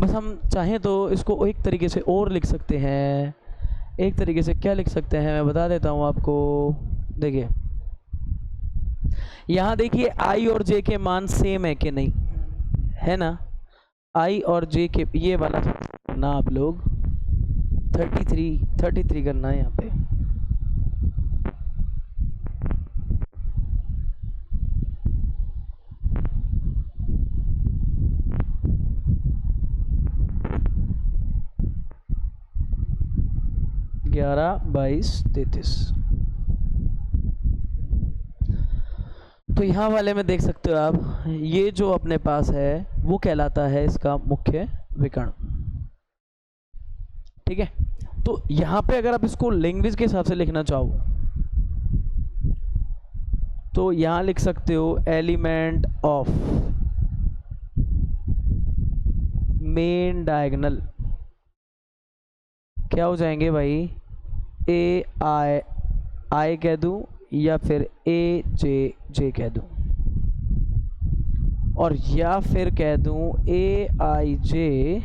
बस हम चाहें तो इसको एक तरीके से और लिख सकते हैं। एक तरीके से क्या लिख सकते हैं, मैं बता देता हूँ आपको। देखिए यहाँ देखिए आई और जे के मान सेम है कि नहीं, है ना। आई और जे के, ये वाला करना आप लोग 33 करना है यहाँ पे। 11, 22, 33। तो यहाँ वाले में देख सकते हो आप, ये जो अपने पास है वो कहलाता है इसका मुख्य विकर्ण। ठीक है, तो यहाँ पे अगर आप इसको लैंग्वेज के हिसाब से लिखना चाहो तो यहाँ लिख सकते हो एलिमेंट ऑफ मेन डायगोनल क्या हो जाएंगे भाई, ए आई कह दूं या फिर ए जे कह दूं, और या फिर कह दूं ए आई जे,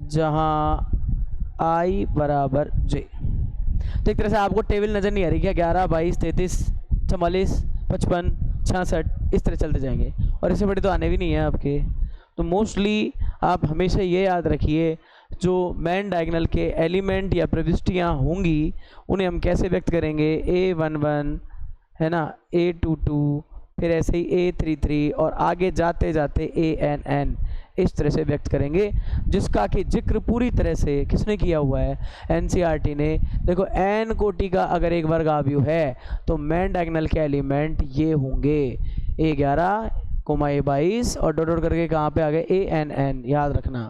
जहां आई बराबर जे। तो एक तरह से आपको टेबल नज़र नहीं आ रही क्या, 11, 22, 33, 44, 55, 66 इस तरह चलते जाएंगे, और इससे बड़े तो आने भी नहीं है आपके। तो मोस्टली आप हमेशा ये याद रखिए, जो मैन डायगोनल के एलिमेंट या प्रविष्टियाँ होंगी उन्हें हम कैसे व्यक्त करेंगे, A11 है ना, A22, फिर ऐसे ही A33 और आगे जाते जाते ANN इस तरह से व्यक्त करेंगे, जिसका कि जिक्र पूरी तरह से किसने किया हुआ है, NCERT ने। देखो n कोटि का अगर एक वर्ग आव्यूह है तो मैन डायगोनल के एलिमेंट ये होंगे A11, A22 और डॉट डॉट करके कहाँ पे आ गए ANN, याद रखना।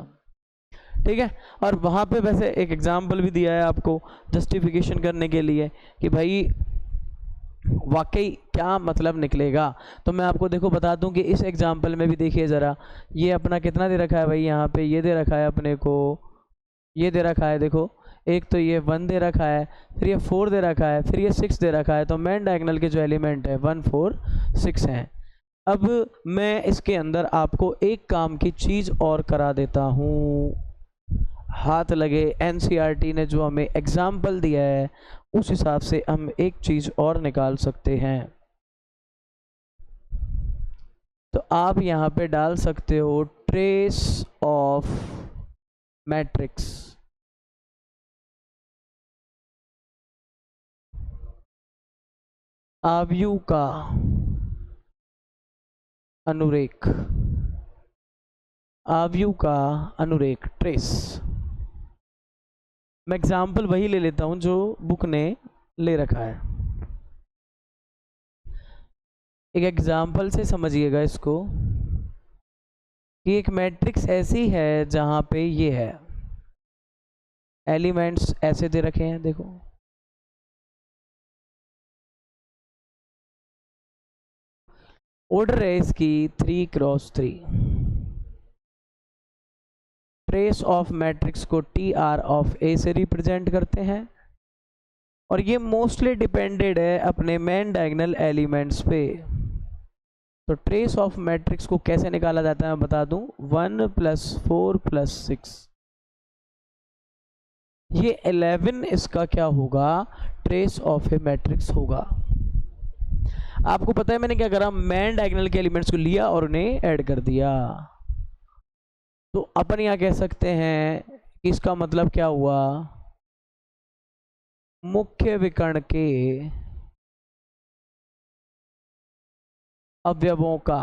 ठीक है, और वहाँ पे वैसे एक एग्जाम्पल भी दिया है आपको जस्टिफिकेशन करने के लिए कि भाई वाकई क्या मतलब निकलेगा। तो मैं आपको देखो बता दूं कि इस एग्जाम्पल में भी देखिए ज़रा, ये अपना कितना दे रखा है भाई, यहाँ पे ये दे रखा है अपने को, ये दे रखा है देखो, एक तो ये 1 दे रखा है, फिर ये 4 दे रखा है, फिर ये 6 दे रखा है। तो मैन डायगोनल के जो एलिमेंट है 1, 4, 6 हैं। अब मैं इसके अंदर आपको एक काम की चीज़ और करा देता हूँ, हाथ लगे NCERT ने जो हमें एग्जाम्पल दिया है उस हिसाब से हम एक चीज़ और निकाल सकते हैं। तो आप यहाँ पे डाल सकते हो ट्रेस ऑफ मैट्रिक्स, आव्यूह का अनुरेख, आव्यूह का अनुरेख ट्रेस। मैं एग्जाम्पल वही ले लेता हूं जो बुक ने ले रखा है। एक एग्जाम्पल से समझिएगा इसको कि एक मैट्रिक्स ऐसी है जहां पे ये है, एलिमेंट्स ऐसे दे रखे हैं देखो, ऑर्डर है इसकी 3 क्रॉस 3। ट्रेस ऑफ मैट्रिक्स को TR ऑफ A से रिप्रेजेंट करते हैं, और ये मोस्टली डिपेंडेड है अपने मैन डायगोनल एलिमेंट्स पे। तो ट्रेस ऑफ मैट्रिक्स को कैसे निकाला जाता है मैं बता दूं, 1 + 4 + 6, ये 11 इसका क्या होगा, ट्रेस ऑफ ए मैट्रिक्स होगा। आपको पता है मैंने क्या करा, मैन डायगोनल के एलिमेंट्स को लिया और उन्हें ऐड कर दिया। तो अपन यहाँ कह सकते हैं कि इसका मतलब क्या हुआ, मुख्य विकर्ण के अवयवों का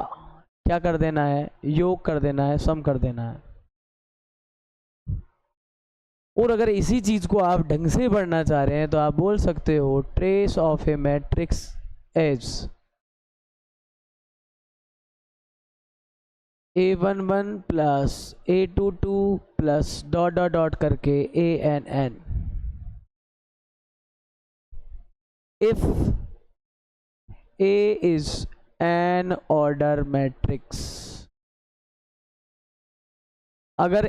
क्या कर देना है, योग कर देना है, सम कर देना है। और अगर इसी चीज को आप ढंग से पढ़ना चाह रहे हैं तो आप बोल सकते हो trace of a matrix as A11 + A22 + dot dot dot करके ANN। If A is an order matrix, अगर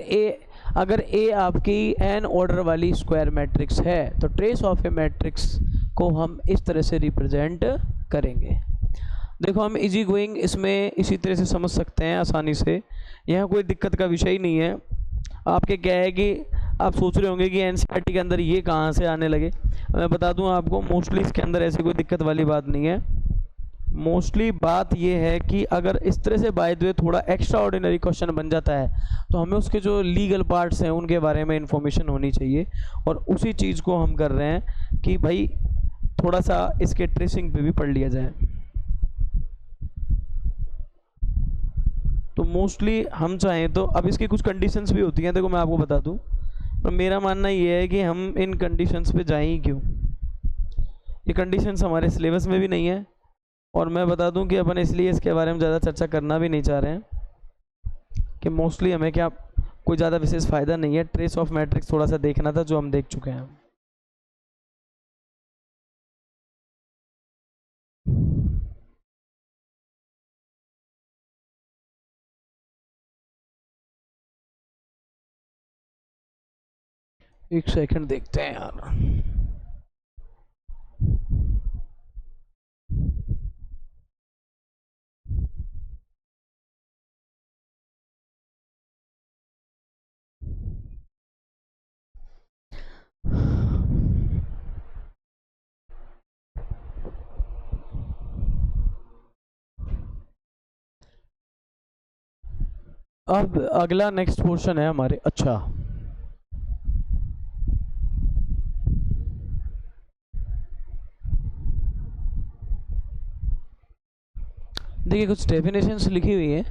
A आपकी n ऑर्डर वाली स्क्वायर मैट्रिक्स है तो ट्रेस ऑफ ए मैट्रिक्स को हम इस तरह से रिप्रेजेंट करेंगे। देखो हम इजी गोइंग इसमें इसी तरह से समझ सकते हैं आसानी से, यहाँ कोई दिक्कत का विषय नहीं है। आपके क्या है कि आप सोच रहे होंगे कि NCERT के अंदर ये कहाँ से आने लगे, मैं बता दूं आपको मोस्टली इसके अंदर ऐसी कोई दिक्कत वाली बात नहीं है। मोस्टली बात ये है कि अगर इस तरह से बाय द वे थोड़ा एक्स्ट्रा ऑर्डिनरी क्वेश्चन बन जाता है तो हमें उसके जो लीगल पार्ट्स हैं उनके बारे में इंफॉर्मेशन होनी चाहिए, और उसी चीज़ को हम कर रहे हैं कि भाई थोड़ा सा इसके ट्रेसिंग पे भी पढ़ लिया जाए। तो मोस्टली हम चाहें तो अब इसकी कुछ कंडीशंस भी होती हैं, देखो मैं आपको बता दूं, पर मेरा मानना ये है कि हम इन कंडीशंस पे जाएं ही क्यों। ये कंडीशंस हमारे सिलेबस में भी नहीं है, और मैं बता दूं कि अपन इसलिए इसके बारे में ज़्यादा चर्चा करना भी नहीं चाह रहे हैं कि मोस्टली हमें क्या कोई ज़्यादा विशेष फ़ायदा नहीं है। ट्रेस ऑफ मैट्रिक्स थोड़ा सा देखना था जो हम देख चुके हैं। एक सेकंड देखते हैं यार। अब अगला नेक्स्ट पोर्शन है हमारे। अच्छा, देखिए कुछ डेफिनेशंस लिखी हुई है,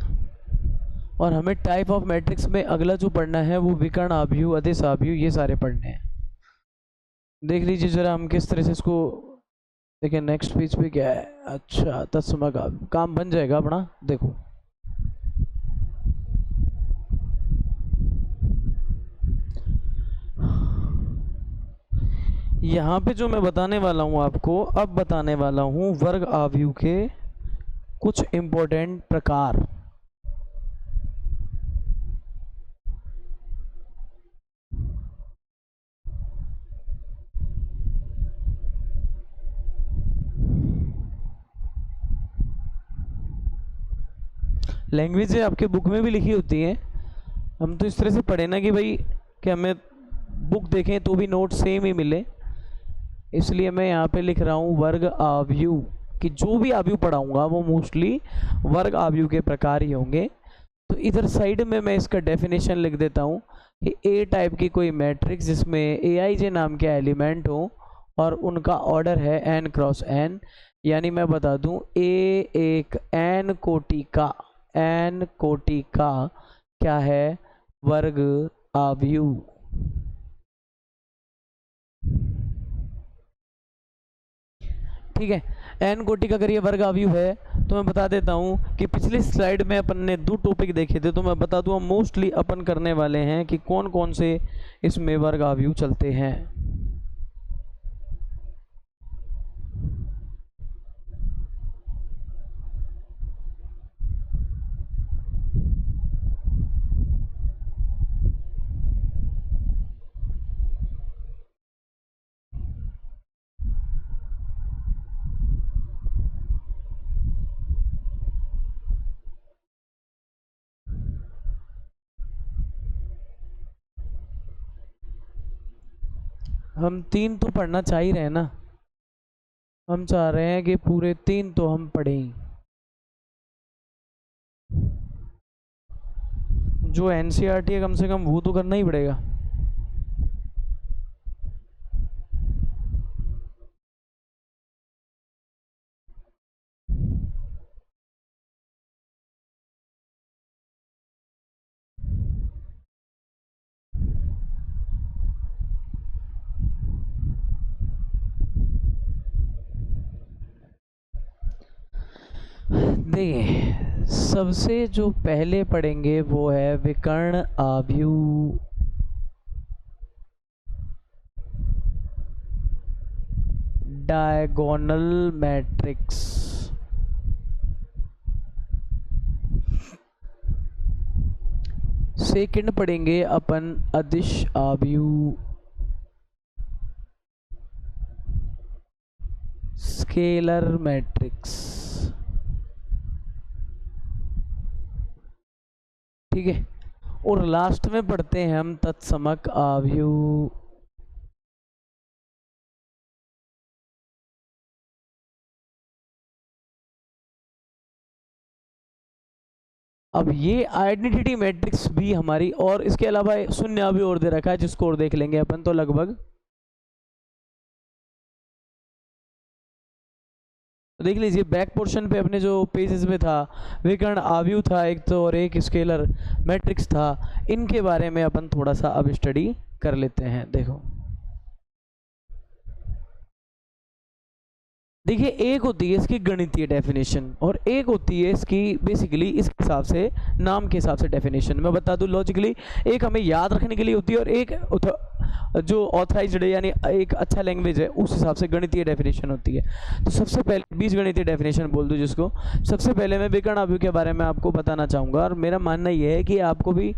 और हमें टाइप ऑफ मैट्रिक्स में अगला जो पढ़ना है वो विकर्ण आव्यूह, अदिश आव्यूह, ये सारे पढ़ने हैं। देख लीजिए जरा हम किस तरह से इसको। देखिए नेक्स्ट पेज पे क्या है। अच्छा, तत्समक आव्यूह, काम बन जाएगा अपना। देखो यहाँ पे जो मैं बताने वाला हूँ आपको, अब बताने वाला हूँ वर्ग आव्यूह के कुछ इम्पोर्टेंट प्रकार। लैंग्वेज आपके बुक में भी लिखी होती है। हम तो इस तरह से पढ़े ना कि भाई कि हमें बुक देखें तो भी नोट सेम ही मिले, इसलिए मैं यहाँ पे लिख रहा हूँ वर्ग आव्यूह, कि जो भी आव्यूह पढ़ाऊँगा वो मोस्टली वर्ग आव्यूह के प्रकार ही होंगे। तो इधर साइड में मैं इसका डेफिनेशन लिख देता हूँ कि ए टाइप की कोई मैट्रिक्स जिसमें ए आई जे नाम के एलिमेंट हो और उनका ऑर्डर है n क्रॉस n, यानी मैं बता दूँ ए एक n कोटि का क्या है, वर्ग आव्यूह। ठीक है, n कोटि का अगर ये वर्ग आव्यूह है तो मैं बता देता हूँ कि पिछली स्लाइड में अपन ने 2 टॉपिक देखे थे, तो मैं बता दूँ मोस्टली अपन करने वाले हैं कि कौन कौन से इसमें वर्ग आव्यूह चलते हैं। हम 3 तो पढ़ना चाह ही रहे हैं ना, हम चाह रहे हैं कि पूरे 3 तो हम पढ़ें। जो एनसीईआरटी है कम से कम वो तो करना ही पड़ेगा। देखिए सबसे जो पहले पढ़ेंगे वो है विकर्ण आव्यूह। Diagonal matrix. सेकंड पढ़ेंगे अपन अदिश आव्यूह, स्केलर मैट्रिक्स। ठीक है, और लास्ट में पढ़ते हैं हम तत्समक आव्यूह। अब ये आइडेंटिटी मैट्रिक्स भी हमारी, और इसके अलावा शून्य आव्यूह और दे रखा है जिसको और देख लेंगे अपन। तो लगभग देख लीजिए बैक पोर्शन पे अपने जो पेजेस में था, विकर्ण आव्यूह था एक तो, और एक स्केलर मैट्रिक्स था। इनके बारे में अपन थोड़ा सा अब स्टडी कर लेते हैं। देखो देखिए, एक होती है इसकी गणितीय डेफिनेशन और एक होती है इसकी बेसिकली इस हिसाब से, नाम के हिसाब से डेफिनेशन। मैं बता दूं लॉजिकली, एक हमें याद रखने के लिए होती है और एक जो ऑथराइज्ड है यानी एक अच्छा लैंग्वेज है उस हिसाब से गणितीय डेफिनेशन होती है। तो सबसे पहले बीज गणितीय डेफिनेशन बोल दूं जिसको, सबसे पहले मैं विकर्ण अवयव के बारे में आपको बताना चाहूँगा और मेरा मानना यह है कि आपको भी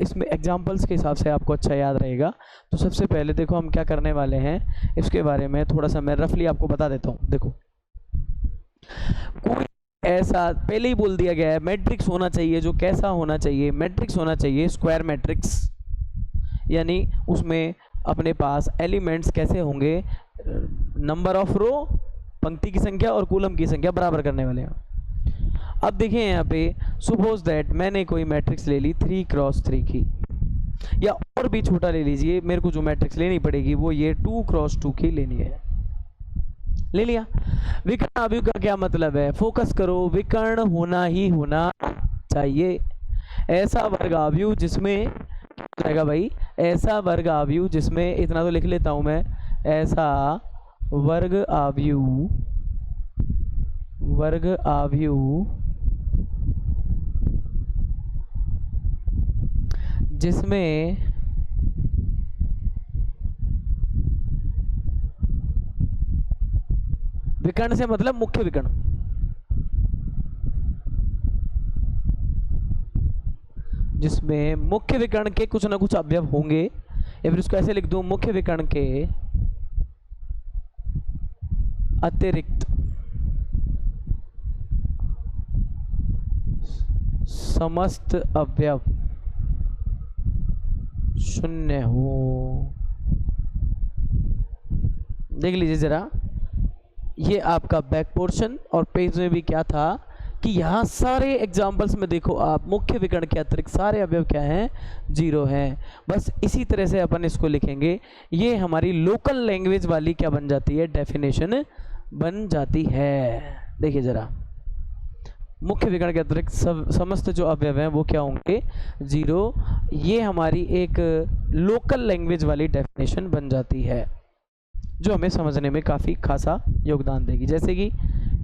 इसमें एग्जाम्पल्स के हिसाब से आपको अच्छा याद रहेगा। तो सबसे पहले देखो हम क्या करने वाले हैं इसके बारे में थोड़ा सा मैं रफली आपको बता देता हूँ। देखो कोई ऐसा पहले ही बोल दिया गया है, मैट्रिक्स होना चाहिए जो कैसा होना चाहिए, मैट्रिक्स होना चाहिए स्क्वायर मैट्रिक्स, यानी उसमें अपने पास एलिमेंट्स कैसे होंगे, नंबर ऑफ रो, पंक्ति की संख्या और कॉलम की संख्या बराबर करने वाले हैं। अब देखिए यहाँ पे सपोज दैट मैंने कोई मैट्रिक्स ले ली 3x3 की, या और भी छोटा ले लीजिए, मेरे को जो मैट्रिक्स लेनी पड़ेगी वो ये 2x2 की लेनी है। ले लिया। विकर्ण अवयव का क्या मतलब है, फोकस करो, विकर्ण होना ही होना चाहिए। ऐसा वर्ग अवयव जिसमें जाएगा भाई, ऐसा वर्ग अवयव जिसमें, इतना तो लिख लेता हूं मैं, ऐसा वर्ग अवयव जिसमें विकर्ण से मतलब मुख्य विकर्ण, जिसमें मुख्य विकर्ण के कुछ ना कुछ अवयव होंगे, या फिर इसको ऐसे लिख दूं, मुख्य विकर्ण के अतिरिक्त समस्त अवयव शून्य हो। देख लीजिए जरा, ये आपका बैक पोर्शन और पेज में भी क्या था कि यहाँ सारे एग्जाम्पल्स में देखो आप, मुख्य विकर्ण के अतिरिक्त सारे अवयव क्या हैं, 0 हैं। बस इसी तरह से अपन इसको लिखेंगे। ये हमारी लोकल लैंग्वेज वाली क्या बन जाती है, डेफिनेशन बन जाती है। देखिए जरा, मुख्य विकर्ण के अतिरिक्त समस्त जो अवयव हैं वो क्या होंगे, 0। ये हमारी एक लोकल लैंग्वेज वाली डेफिनेशन बन जाती है जो हमें समझने में काफ़ी खासा योगदान देगी। जैसे कि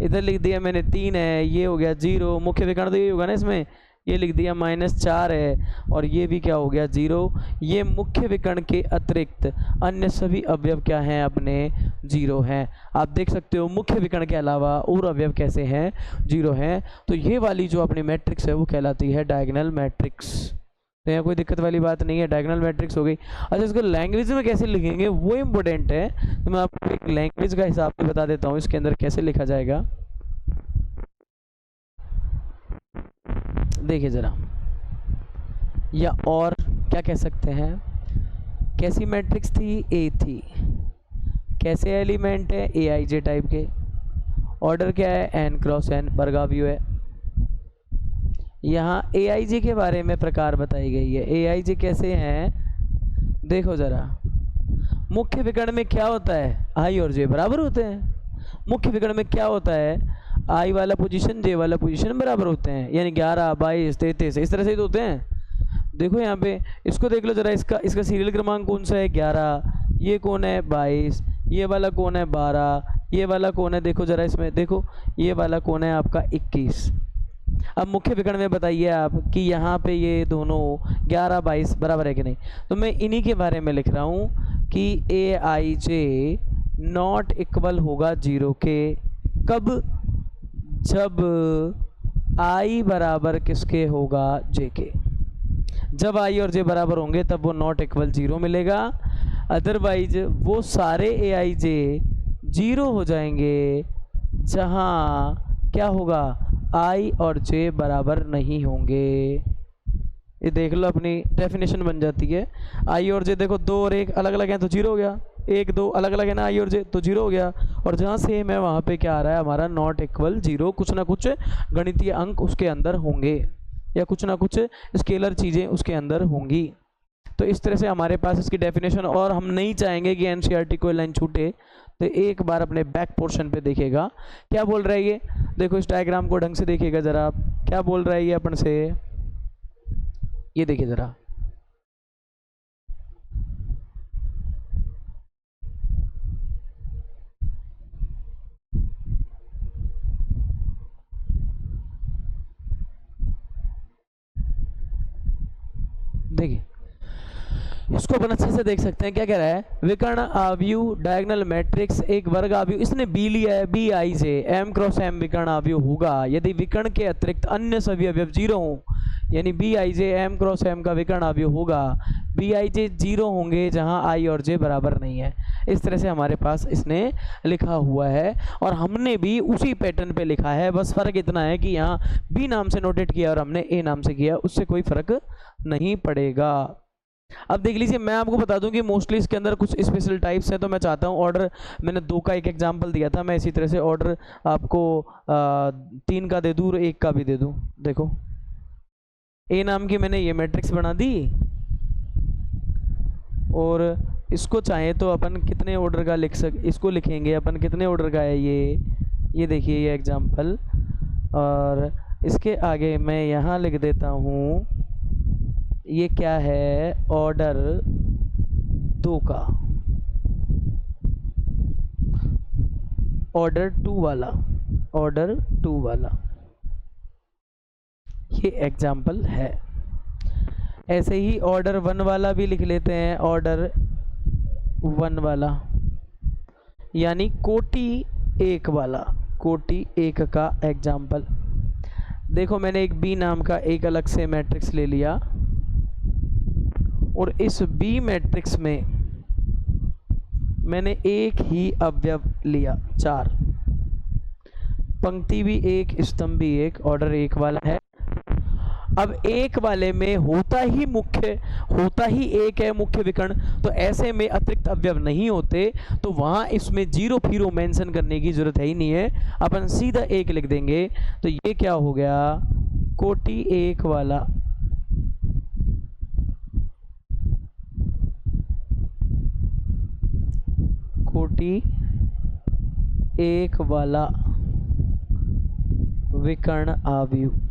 इधर लिख दिया मैंने 3 है, ये हो गया 0, मुख्य विकर्ण तो ये होगा ना इसमें, ये लिख दिया -4 है और ये भी क्या हो गया 0। ये मुख्य विकर्ण के अतिरिक्त अन्य सभी अवयव क्या हैं, अपने 0 हैं। आप देख सकते हो मुख्य विकर्ण के अलावा और अवयव कैसे हैं, 0 हैं। तो ये वाली जो अपनी मैट्रिक्स है वो कहलाती है डायगोनल मैट्रिक्स। तो यहाँ कोई दिक्कत वाली बात नहीं है, डायगोनल मैट्रिक्स हो गई। अच्छा, इसको लैंग्वेज में कैसे लिखेंगे वो इम्पोर्टेंट है, तो मैं आपको एक लैंग्वेज का हिसाब से बता देता हूँ इसके अंदर कैसे लिखा जाएगा। देखिए जरा, या और क्या कह सकते हैं, कैसी मैट्रिक्स थी, ए थी, कैसे एलिमेंट है, AIJ टाइप के, ऑर्डर क्या है, n क्रॉस n, वर्ग अवयव है। यहाँ AIJ के बारे में प्रकार बताई गई है। AIJ कैसे हैं, देखो जरा, मुख्य विकर्ण में क्या होता है, I और J बराबर होते हैं। मुख्य विकर्ण में क्या होता है, I वाला पोजीशन J वाला पोजीशन बराबर होते हैं, यानी 11, 22, 33 इस तरह से ही तो होते हैं। देखो यहाँ पे इसको देख लो जरा, इसका सीरियल क्रमांक कौन सा है, 11, ये कौन है 22, ये वाला कौन है 12, ये वाला कौन है, देखो जरा इसमें देखो, ये वाला कौन है आपका 21। अब मुख्य विकर्ण में बताइए आप कि यहाँ पे ये दोनों 11, 22 बराबर है कि नहीं। तो मैं इन्हीं के बारे में लिख रहा हूँ कि AIJ नॉट इक्वल होगा 0 के, कब, जब I बराबर किसके होगा, J के। जब I और J बराबर होंगे तब वो नॉट इक्वल 0 मिलेगा, अदरवाइज वो सारे AIJ 0 हो जाएंगे जहाँ क्या होगा, I और J बराबर नहीं होंगे। ये देख लो, अपनी डेफिनेशन बन जाती है। I और J देखो 2 और 1 अलग अलग हैं तो 0 हो गया, 1, 2 अलग अलग है ना I और J, तो 0 हो गया। और जहाँ सेम है वहाँ पे क्या आ रहा है हमारा, नॉट इक्वल 0। कुछ ना कुछ गणितीय अंक उसके अंदर होंगे या कुछ ना कुछ स्केलर चीज़ें उसके अंदर होंगी। तो इस तरह से हमारे पास इसकी डेफिनेशन, और हम नहीं चाहेंगे कि NCERT कोई लाइन छूटे, तो एक बार अपने बैक पोर्शन पे देखिएगा क्या बोल रहा है ये। देखो इस डायग्राम को ढंग से देखिएगा जरा, क्या बोल रहा है ये अपन से, ये देखिए जरा, इसको अपन अच्छे से देख सकते हैं, क्या कह रहा है, विकर्ण आव्यूह डायगोनल मैट्रिक्स एक वर्ग आव्यूह, इसने बी लिया है, B I J M cross M विकर्ण आव्यूह होगा यदि विकर्ण के अतिरिक्त अन्य सभी अवयव जीरो हों, यानी B I J M cross M का विकर्ण आव्यूह होगा, बी आई जे जीरो होंगे जहां आई और जे बराबर नहीं है। इस तरह से हमारे पास इसने लिखा हुआ है और हमने भी उसी पैटर्न पे लिखा है, बस फर्क इतना है कि यहाँ बी नाम से नोटेट किया और हमने ए नाम से किया, उससे कोई फर्क नहीं पड़ेगा। अब देख लीजिए, मैं आपको बता दूं कि मोस्टली इसके अंदर कुछ स्पेशल टाइप्स हैं, तो मैं चाहता हूं ऑर्डर, मैंने 2 का एक एग्जांपल दिया था, मैं इसी तरह से ऑर्डर आपको 3 का दे दूं और 1 का भी दे दूं। देखो ए नाम की मैंने ये मैट्रिक्स बना दी और इसको चाहे तो अपन कितने ऑर्डर का इसको लिखेंगे अपन, कितने ऑर्डर का है ये देखिए ये एग्जांपल, और इसके आगे मैं यहाँ लिख देता हूँ ये क्या है, ऑर्डर 2 का, ऑर्डर 2 वाला, ऑर्डर 2 वाला ये एग्जाम्पल है। ऐसे ही ऑर्डर 1 वाला भी लिख लेते हैं, ऑर्डर 1 वाला यानी कोटि 1 वाला, कोटि 1 का एग्जाम्पल। देखो मैंने एक बी नाम का एक अलग से मैट्रिक्स ले लिया और इस बी मैट्रिक्स में मैंने एक ही अवयव लिया, 4, पंक्ति भी 1, स्तंभ भी 1, ऑर्डर 1 वाला है। अब 1 वाले में होता ही एक है मुख्य विकर्ण, तो ऐसे में अतिरिक्त अवयव नहीं होते, तो वहां इसमें जीरो फिरो मेंशन करने की जरूरत है ही नहीं है, अपन सीधा 1 लिख देंगे। तो ये क्या हो गया, कोटि 1 वाला, कोटि 1 वाला विकर्ण आव्यूह।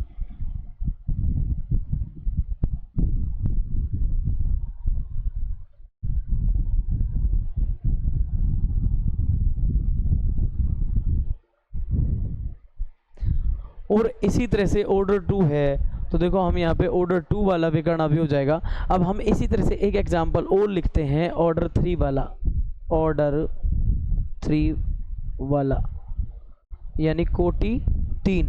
और इसी तरह से ऑर्डर 2 है, तो देखो हम यहाँ पे ऑर्डर 2 वाला विकर्ण आव्यूह हो जाएगा। अब हम इसी तरह से एक एग्जांपल और लिखते हैं, ऑर्डर 3 वाला, ऑर्डर 3 वाला यानी कोटि 3,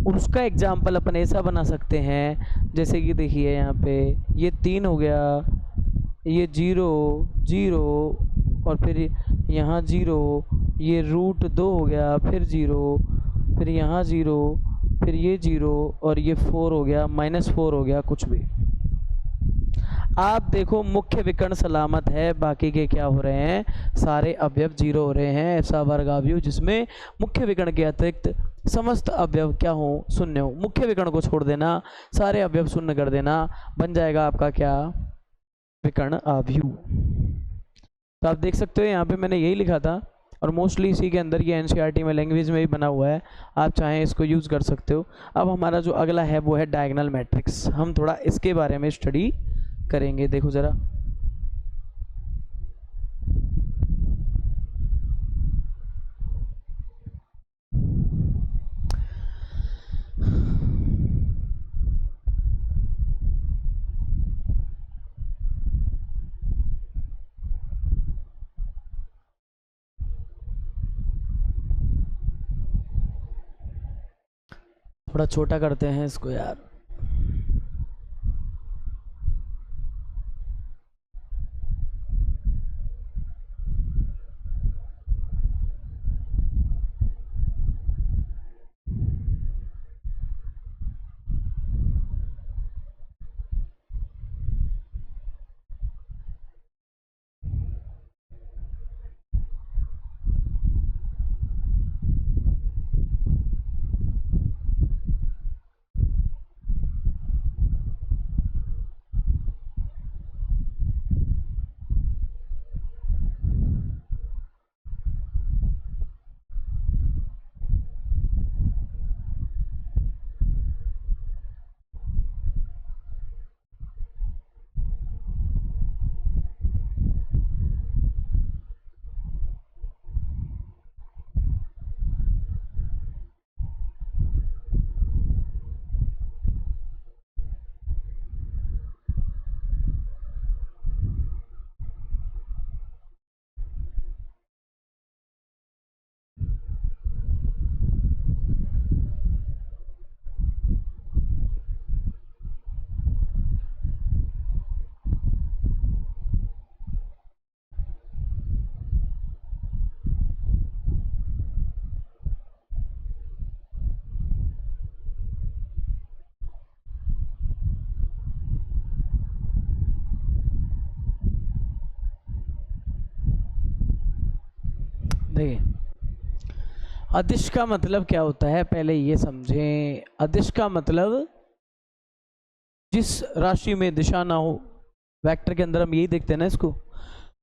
और उसका एग्जाम्पल अपन ऐसा बना सकते हैं जैसे कि देखिए यहाँ पे ये 3 हो गया, ये 0 0 और फिर यहाँ 0, ये रूट 2 हो गया, फिर 0, फिर यहाँ 0, फिर ये 0 और ये 4 हो गया, -4 हो गया, कुछ भी। आप देखो मुख्य विकर्ण सलामत है, बाकी के क्या हो रहे हैं, सारे अवयव 0 हो रहे हैं। ऐसा वर्ग आव्यूह जिसमें मुख्य विकर्ण के अतिरिक्त समस्त अवयव क्या हो, शून्य हो। मुख्य विकर्ण को छोड़ देना, सारे अवयव शून्य कर देना, बन जाएगा आपका क्या, विकर्ण आव्यूह। तो आप देख सकते हो यहाँ पे मैंने यही लिखा था और मोस्टली इसी के अंदर ये एनसीईआरटी में लैंग्वेज में भी बना हुआ है, आप चाहें इसको यूज़ कर सकते हो। अब हमारा जो अगला है वो है डायगोनल मैट्रिक्स, हम थोड़ा इसके बारे में स्टडी करेंगे। देखो ज़रा, थोड़ा छोटा करते हैं इसको यार। देखिए, अदिश का मतलब क्या होता है, पहले ये समझें। अदिश का मतलब जिस राशि में दिशा ना हो, वेक्टर के अंदर हम यही देखते हैं ना इसको।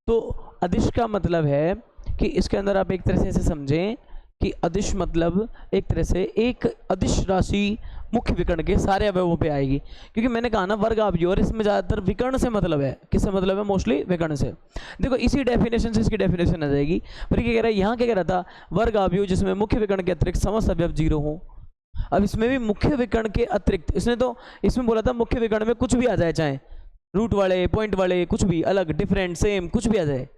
तो अदिश का मतलब है कि इसके अंदर आप एक तरह से ऐसे समझें कि अदिश मतलब एक तरह से एक अदिश राशि मुख्य विकर्ण के सारे अवयवों पे आएगी, क्योंकि मैंने कहा ना वर्ग अवयव, और इसमें ज़्यादातर विकर्ण से मतलब है। किससे मतलब है? मोस्टली विकर्ण से। देखो इसी डेफिनेशन से इसकी डेफिनेशन आ जाएगी। पर क्या कह रहा है यहाँ, क्या कह रहा था? वर्ग अवयव जिसमें मुख्य विकर्ण के अतिरिक्त समस्त अवयव 0 हो। अब इसमें भी मुख्य विकर्ण के अतिरिक्त, इसने तो इसमें बोला था मुख्य विकर्ण में कुछ भी आ जाए, चाहे रूट वाले, पॉइंट वाले, कुछ भी अलग, डिफरेंट, सेम, कुछ भी आ जाए।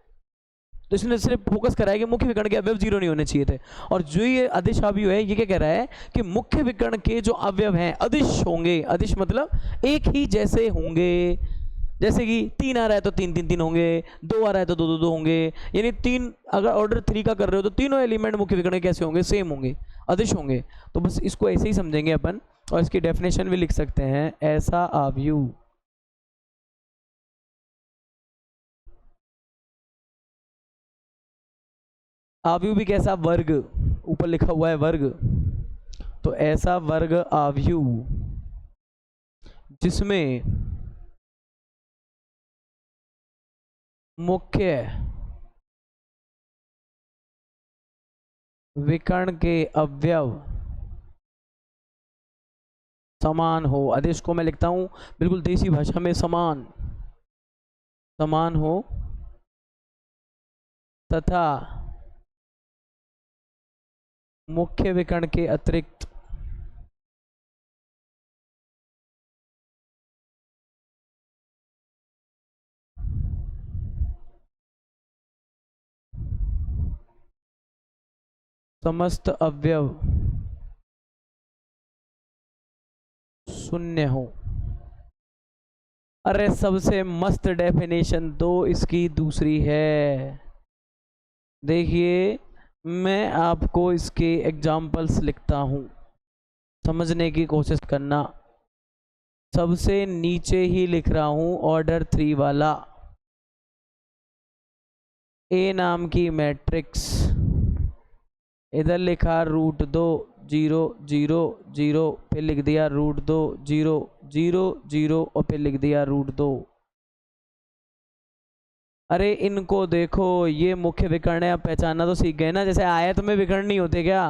तो इसने सिर्फ फोकस करा है कि मुख्य विकर्ण के अवयव 0 नहीं होने चाहिए थे। और जो ये अदिश अवयव है, ये क्या कह रहा है कि मुख्य विकर्ण के जो अवयव हैं अदिश होंगे। अदिश मतलब एक ही जैसे होंगे। जैसे कि 3 आ रहा है तो 3 3 3 होंगे, 2 आ रहा है तो 2 2 2 होंगे। यानी 3 अगर ऑर्डर 3 का कर रहे हो तो तीनों एलिमेंट मुख्य विकर्ण कैसे होंगे? सेम होंगे, अदिश होंगे। तो बस इसको ऐसे ही समझेंगे अपन, और इसकी डेफिनेशन भी लिख सकते हैं। ऐसा अवयव अवयव भी कैसा? वर्ग, ऊपर लिखा हुआ है वर्ग। तो ऐसा वर्ग अवयव जिसमें मुख्य विकर्ण के अवयव समान हो। आदेश को मैं लिखता हूं बिल्कुल देसी भाषा में, समान, समान हो तथा मुख्य विकर्ण के अतिरिक्त समस्त अवयव शून्य हो। अरे सबसे मस्त डेफिनेशन दो इसकी दूसरी है। देखिए मैं आपको इसके एग्जाम्पल्स लिखता हूं, समझने की कोशिश करना। सबसे नीचे ही लिख रहा हूं ऑर्डर 3 वाला। ए नाम की मैट्रिक्स, इधर लिखा √2 0 0 0, फिर लिख दिया √2 0 0 0 और फिर लिख दिया √2। अरे इनको देखो, ये मुख्य विकर्ण है। आप पहचानना तो सीख गए ना। जैसे आयत में विकर्ण नहीं होते क्या?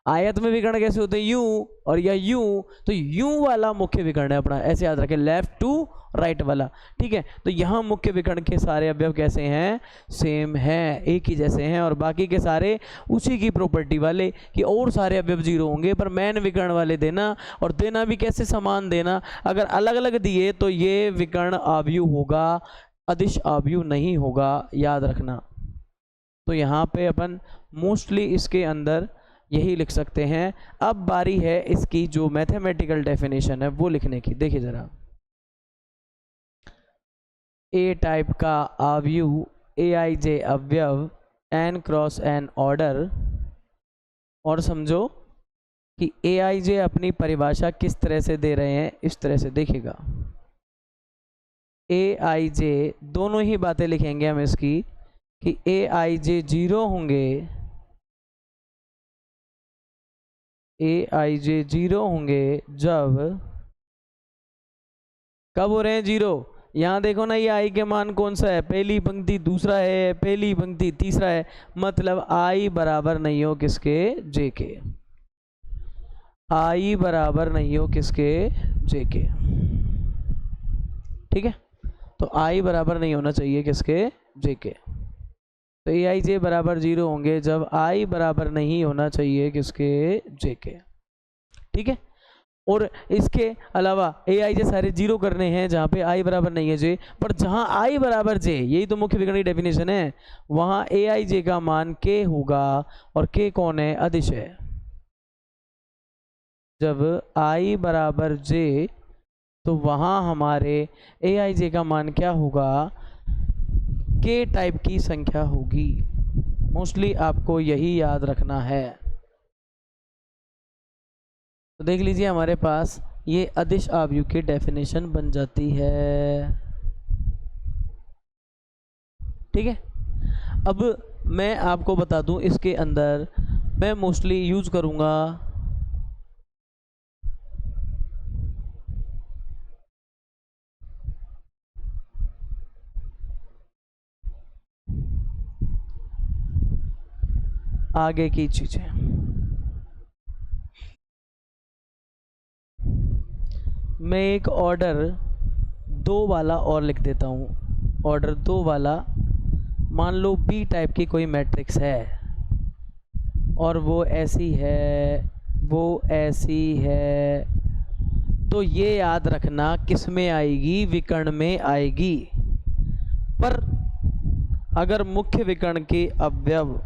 आयत में विकर्ण कैसे होते हैं? यूं और या यूं। तो यूं वाला मुख्य विकर्ण है अपना, ऐसे याद रखें, लेफ्ट टू राइट वाला। ठीक है, तो यहाँ मुख्य विकर्ण के सारे अवयव कैसे हैं? सेम हैं, एक ही जैसे हैं। और बाकी के सारे उसी की प्रॉपर्टी वाले कि और सारे अवयव 0 होंगे, पर मेन विकर्ण वाले देना। और देना भी कैसे? समान देना। अगर अलग अलग दिए तो ये विकर्ण अवयव होगा, अदिश अवयव नहीं होगा, याद रखना। तो यहाँ पे अपन मोस्टली इसके अंदर यही लिख सकते हैं। अब बारी है इसकी जो मैथमेटिकल डेफिनेशन है वो लिखने की। देखिए जरा, ए टाइप का अवयव, AIJ अवयव n क्रॉस n ऑर्डर। और समझो कि AIJ अपनी परिभाषा किस तरह से दे रहे हैं, इस तरह से देखिएगा। AIJ दोनों ही बातें लिखेंगे हम इसकी कि AIJ 0 होंगे, AIJ 0 होंगे जब, कब हो रहे हैं 0? यहाँ देखो ना, ये आई के मान कौन सा है? पहली पंक्ति दूसरा है, पहली पंक्ति तीसरा है। मतलब आई बराबर नहीं हो किसके? जे के। आई बराबर नहीं हो किसके? जे के। ठीक है, तो आई बराबर नहीं होना चाहिए किसके? जे के। तो AIJ बराबर 0 होंगे जब आई बराबर नहीं होना चाहिए किसके? जे के। ठीक है, और इसके अलावा AIJ सारे 0 करने हैं जहाँ पे आई बराबर नहीं है जे, पर जहाँ आई बराबर जे, यही तो मुख्य विकर्ण की डेफिनेशन है, वहाँ AIJ का मान k होगा। और k कौन है? अदिश है। जब आई बराबर जे तो वहाँ हमारे AIJ का मान क्या होगा? k टाइप की संख्या होगी। मोस्टली आपको यही याद रखना है। तो देख लीजिए हमारे पास ये अदिश अवयव की डेफिनेशन बन जाती है। ठीक है, अब मैं आपको बता दूं, इसके अंदर मैं मोस्टली यूज करूंगा आगे की चीजें। मैं एक ऑर्डर 2 वाला और लिख देता हूँ। ऑर्डर 2 वाला, मान लो बी टाइप की कोई मैट्रिक्स है और वो ऐसी है, वो ऐसी है, तो ये याद रखना किस में आएगी, विकर्ण में आएगी। पर अगर मुख्य विकर्ण के अवयव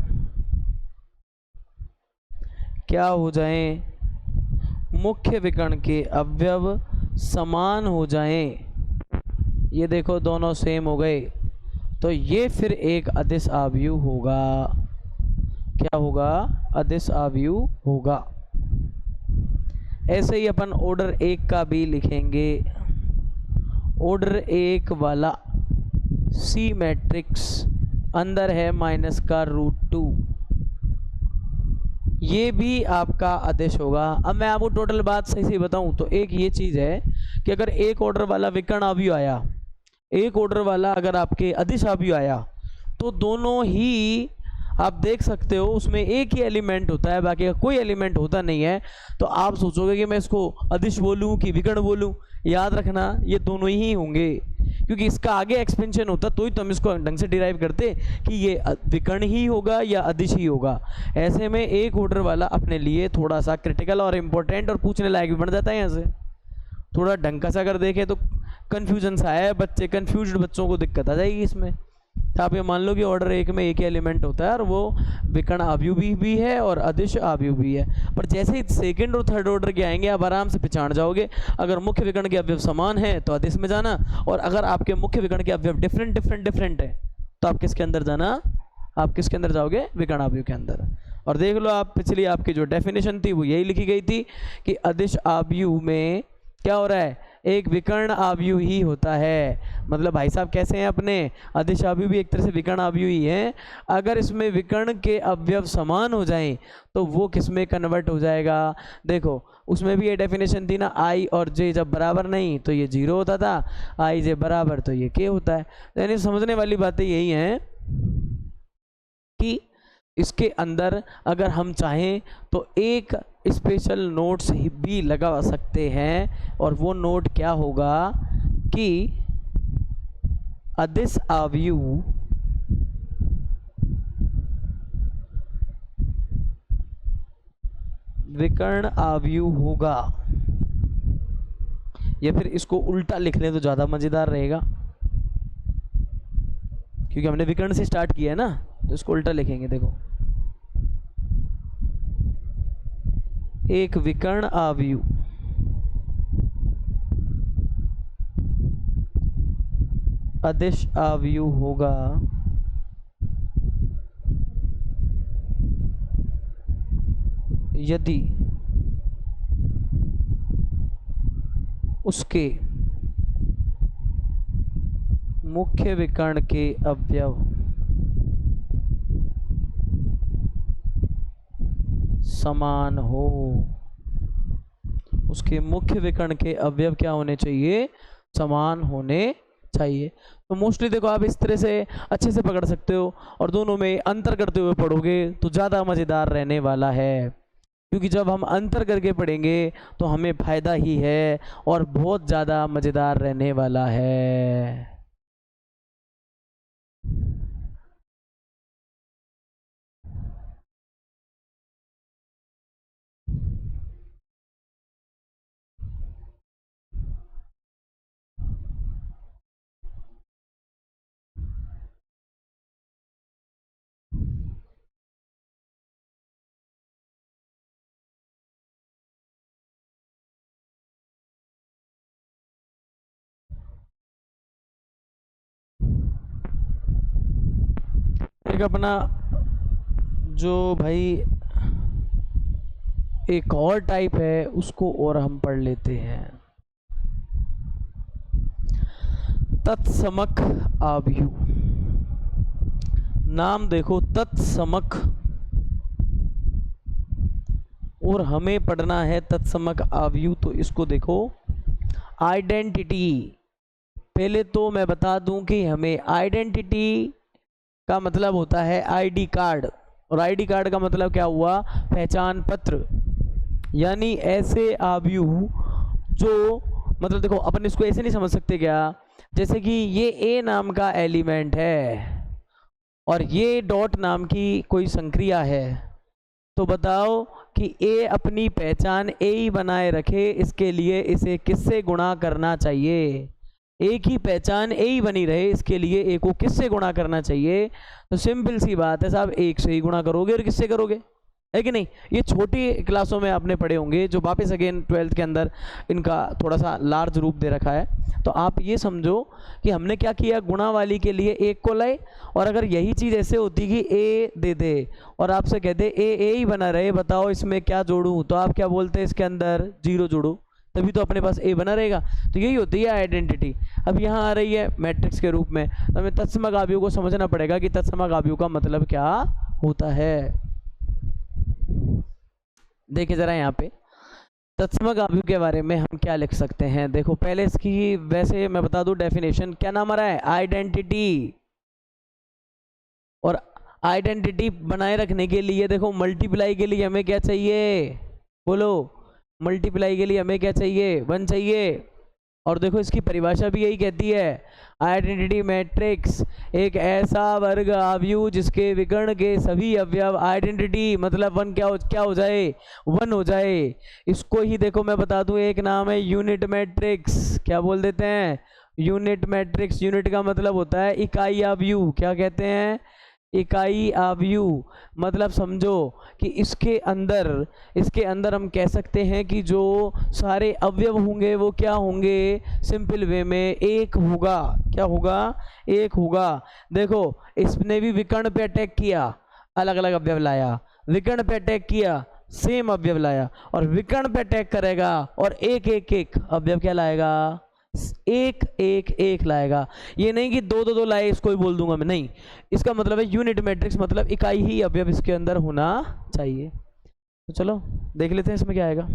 क्या हो जाएं, मुख्य विकर्ण के अवयव समान हो जाएं, ये देखो दोनों सेम हो गए, तो ये फिर एक अदिश आव्यूह होगा। क्या होगा? अदिश आव्यूह होगा। ऐसे ही अपन ऑर्डर 1 का भी लिखेंगे। ऑर्डर 1 वाला सी मैट्रिक्स अंदर है -√2, ये भी आपका अदिश होगा। अब मैं आपको टोटल बात सही से बताऊं तो एक ये चीज़ है कि अगर एक ऑर्डर वाला विकर्ण आव्यूह आया, एक ऑर्डर वाला अगर आपके अदिश आव्यूह आया, तो दोनों ही आप देख सकते हो उसमें एक ही एलिमेंट होता है, बाकी का कोई एलिमेंट होता नहीं है। तो आप सोचोगे कि मैं इसको अदिश बोलूं कि विकर्ण बोलूं, याद रखना ये दोनों ही होंगे, क्योंकि इसका आगे एक्सपेंशन होता तो ही तो हम इसको ढंग से डिराइव करते कि ये विकर्ण ही होगा या अदिश ही होगा। ऐसे में एक ऑर्डर वाला अपने लिए थोड़ा सा क्रिटिकल और इम्पोर्टेंट और पूछने लायक भी बन जाता है। यहाँ से थोड़ा ढंग का सा अगर देखें तो कन्फ्यूजन सा है, बच्चे कन्फ्यूज्ड बच्चों को दिक्कत आ जाएगी इसमें। तो आप ये मान लो कि ऑर्डर 1 में एक ही एलिमेंट होता है और वो विकर्ण आव्यूह भी है और अदिश आव्यूह भी है। पर जैसे ही सेकंड और थर्ड ऑर्डर के आएंगे आप आराम से पहचान जाओगे। अगर मुख्य विकर्ण के अवयव समान है तो अदिश में जाना, और अगर आपके मुख्य विकर्ण के अवयव डिफरेंट है तो आप किसके अंदर जाना? आप किसके अंदर जाओगे? विकर्ण आव्यूह के अंदर। और देख लो आप, पिछली आपकी जो डेफिनेशन थी वो यही लिखी गई थी कि अदिश आव्यूह में क्या हो रहा है? एक विकर्ण आव्यूह ही होता है। मतलब भाई साहब कैसे हैं अपने? अदिश आव्यूह भी एक तरह से विकर्ण आव्यूह ही है। अगर इसमें विकर्ण के अवयव समान हो जाएं तो वो किस में कन्वर्ट हो जाएगा? देखो उसमें भी ये डेफिनेशन थी ना, आई और जे जब बराबर नहीं तो ये 0 होता था, आई जे बराबर तो ये के होता है। यानी समझने वाली बातें यही हैं कि इसके अंदर अगर हम चाहें तो एक स्पेशल नोट्स भी लगा सकते हैं, और वो नोट क्या होगा कि अदिश आव्यूह विकर्ण आव्यूह होगा। या फिर इसको उल्टा लिख लें तो ज़्यादा मज़ेदार रहेगा, क्योंकि हमने विकर्ण से स्टार्ट किया है ना, तो इसको उल्टा लिखेंगे। देखो एक विकर्ण आव्यूह अदिश आव्यूह होगा यदि उसके मुख्य विकर्ण के अवयव समान हो। उसके मुख्य विकर्ण के अवयव क्या होने चाहिए? समान होने चाहिए। तो मोस्टली देखो आप इस तरह से अच्छे से पकड़ सकते हो, और दोनों में अंतर करते हुए पढ़ोगे तो ज़्यादा मज़ेदार रहने वाला है, क्योंकि जब हम अंतर करके पढ़ेंगे तो हमें फ़ायदा ही है और बहुत ज़्यादा मज़ेदार रहने वाला है। एक अपना जो भाई एक और टाइप है उसको और हम पढ़ लेते हैं, तत्समक आव्यूह। नाम देखो तत्समक, और हमें पढ़ना है तत्समक अवयव। तो इसको देखो आइडेंटिटी। पहले तो मैं बता दूं कि हमें आइडेंटिटी का मतलब होता है आईडी कार्ड, और आईडी कार्ड का मतलब क्या हुआ, पहचान पत्र। यानी ऐसे अवयव जो, मतलब देखो अपन इसको ऐसे नहीं समझ सकते क्या, जैसे कि ये ए नाम का एलिमेंट है और ये डॉट नाम की कोई संक्रिया है, तो बताओ कि ए अपनी पहचान ए ही बनाए रखे, इसके लिए इसे किससे गुणा करना चाहिए। ए की पहचान ए ही बनी रहे, इसके लिए ए को किससे गुणा करना चाहिए। तो सिंपल सी बात है साहब, एक से ही गुणा करोगे, और किससे करोगे, है कि नहीं। ये छोटी क्लासों में आपने पढ़े होंगे, जो वापस अगेन 12th के अंदर इनका थोड़ा सा लार्ज रूप दे रखा है। तो आप ये समझो कि हमने क्या किया, गुणा वाली के लिए एक को लाए, और अगर यही चीज़ ऐसे होती कि ए दे दे और आपसे कहते ए ही बना रहे, बताओ इसमें क्या जोड़ूं, तो आप क्या बोलते हैं, इसके अंदर 0 जोड़ो, तभी तो अपने पास ए बना रहेगा। तो यही होती है आइडेंटिटी। अब यहाँ आ रही है मैट्रिक्स के रूप में, तो हमें तत्समक अवयव को समझना पड़ेगा कि तत्समक अवयव का मतलब क्या होता है। देखिए जरा यहाँ पे तत्समक अवयव के बारे में हम क्या लिख सकते हैं। देखो पहले इसकी वैसे मैं बता दूं डेफिनेशन, क्या नाम आ रहा है, आइडेंटिटी। और आइडेंटिटी बनाए रखने के लिए देखो मल्टीप्लाई के लिए हमें क्या चाहिए, बोलो, मल्टीप्लाई के लिए हमें क्या चाहिए, 1 चाहिए। और देखो इसकी परिभाषा भी यही कहती है, आइडेंटिटी मैट्रिक्स एक ऐसा वर्ग अवयव जिसके विकर्ण के सभी अवयव आइडेंटिटी मतलब 1 क्या हो जाए, 1 हो जाए। इसको ही देखो मैं बता दूं, एक नाम है यूनिट मैट्रिक्स। क्या बोल देते हैं, यूनिट मैट्रिक्स। यूनिट का मतलब होता है इकाई अवयव। क्या कहते हैं, इकाई अवयव। मतलब समझो कि इसके अंदर हम कह सकते हैं कि जो सारे अवयव होंगे वो क्या होंगे, सिंपल वे में एक होगा। क्या होगा, एक होगा। देखो इसने भी विकर्ण पे अटैक किया, अलग अलग अवयव लाया, विकर्ण पे अटैक किया, सेम अवयव लाया, और विकर्ण पे अटैक करेगा और एक अवयव क्या लाएगा, एक लाएगा। ये नहीं कि दो लाए इसको ही बोल दूंगा मैं, नहीं। इसका मतलब है यूनिट मैट्रिक्स मतलब इकाई ही अवयव इसके अंदर होना चाहिए। तो चलो देख लेते हैं इसमें क्या आएगा।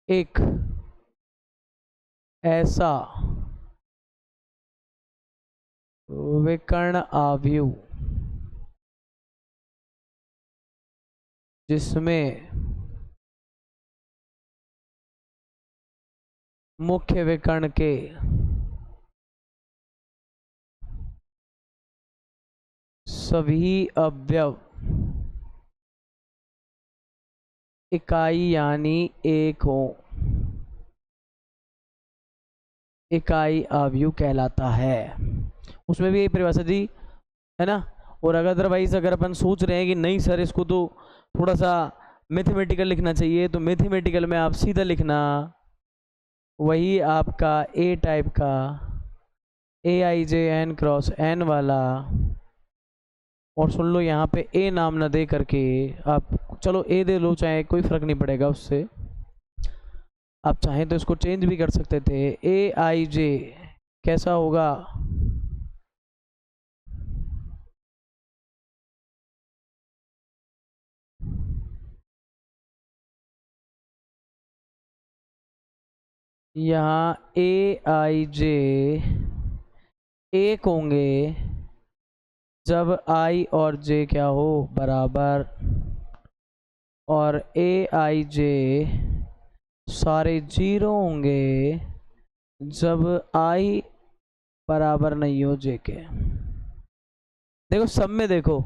एक ऐसा विकर्ण अवयव जिसमें मुख्य विकर्ण के सभी अवयव इकाई यानी एक हो, इकाई अवयव कहलाता है। उसमें भी यही परिभाषा दी है ना। और अदरवाइज अगर अपन सोच रहे हैं कि नहीं सर इसको तो थोड़ा सा मैथमेटिकल लिखना चाहिए, तो मैथमेटिकल में आप सीधा लिखना वही आपका ए टाइप का AIJ n × n वाला। और सुन लो यहाँ पे ए नाम ना दे करके आप, चलो ए दे लो चाहे, कोई फर्क नहीं पड़ेगा उससे। आप चाहें तो इसको चेंज भी कर सकते थे, AIJ कैसा होगा, यहाँ AIJ एक होंगे जब I और J क्या हो, बराबर, और AIJ सारे 0 होंगे जब I बराबर नहीं हो J के। देखो सब में देखो,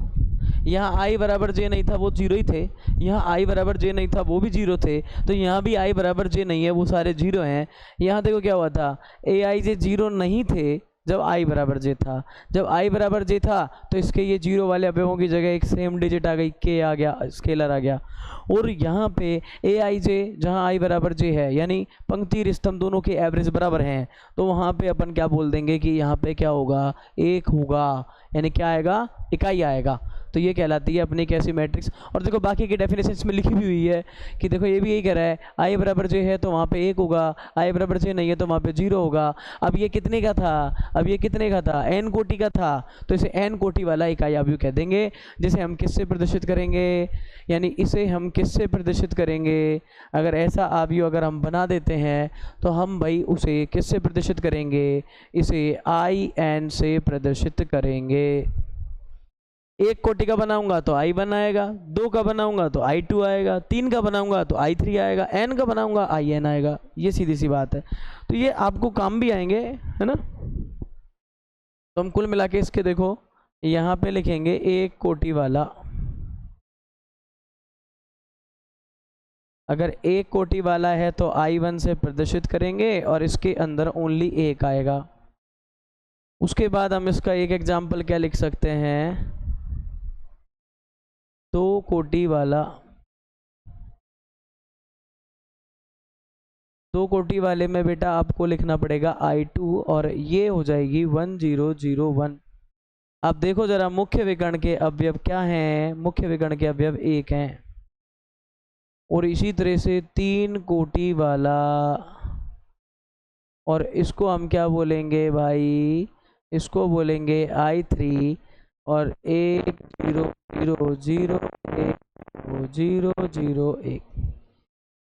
यहाँ I बराबर J नहीं था वो 0 ही थे, यहाँ I बराबर J नहीं था वो भी 0 थे, तो यहाँ भी I बराबर J नहीं है वो सारे 0 हैं। यहाँ देखो क्या हुआ था, AIJ 0 नहीं थे जब I बराबर J था, जब I बराबर J था तो इसके ये 0 वाले अवयवों की जगह एक सेम डिजिट आ गई, K आ गया, स्केलर आ गया। और यहाँ पे AIJ जहाँ I बराबर J है, यानी पंक्ति स्तंभ दोनों के एवरेज बराबर हैं, तो वहाँ पे अपन क्या बोल देंगे कि यहाँ पे क्या होगा, एक होगा, यानी क्या आएगा, इकाई आएगा। तो ये कहलाती है अपनी कैसी मैट्रिक्स। और देखो बाकी की डेफिनेशन इसमें लिखी भी हुई है कि देखो ये भी यही कह रहा है आई बराबर जे है तो वहाँ पे 1 होगा, आई बराबर जे नहीं है तो वहाँ पे 0 होगा। अब ये कितने का था, अब ये कितने का था, n कोटि का था, तो इसे n कोटि वाला इकाई आव्यूह कह देंगे, जिसे हम किससे प्रदर्शित करेंगे, यानी इसे हम किससे प्रदर्शित करेंगे, अगर ऐसा आव्यूह अगर हम बना देते हैं तो हम भाई उसे किससे प्रदर्शित करेंगे, इसे in से प्रदर्शित करेंगे। 1 कोटि का बनाऊंगा तो i बनाएगा, 2 का बनाऊंगा तो i2 आएगा, 3 का बनाऊंगा तो i3 आएगा, n का बनाऊंगा in आएगा। ये सीधी सी बात है, तो ये आपको काम भी आएंगे, है ना। तो हम कुल मिला के इसके देखो यहाँ पे लिखेंगे 1 कोटि वाला, अगर 1 कोटि वाला है तो i1 से प्रदर्शित करेंगे और इसके अंदर ओनली 1 आएगा। उसके बाद हम इसका एक एग्जाम्पल क्या लिख सकते हैं, 2 कोटि वाला, 2 कोटि वाले में बेटा आपको लिखना पड़ेगा i2 और ये हो जाएगी 1001। अब देखो जरा मुख्य विकर्ण के अवयव क्या हैं, मुख्य विकर्ण के अवयव 1 हैं। और इसी तरह से 3 कोटि वाला, और इसको हम क्या बोलेंगे भाई, इसको बोलेंगे i3 और 1 0 0 0 1 0 0 1,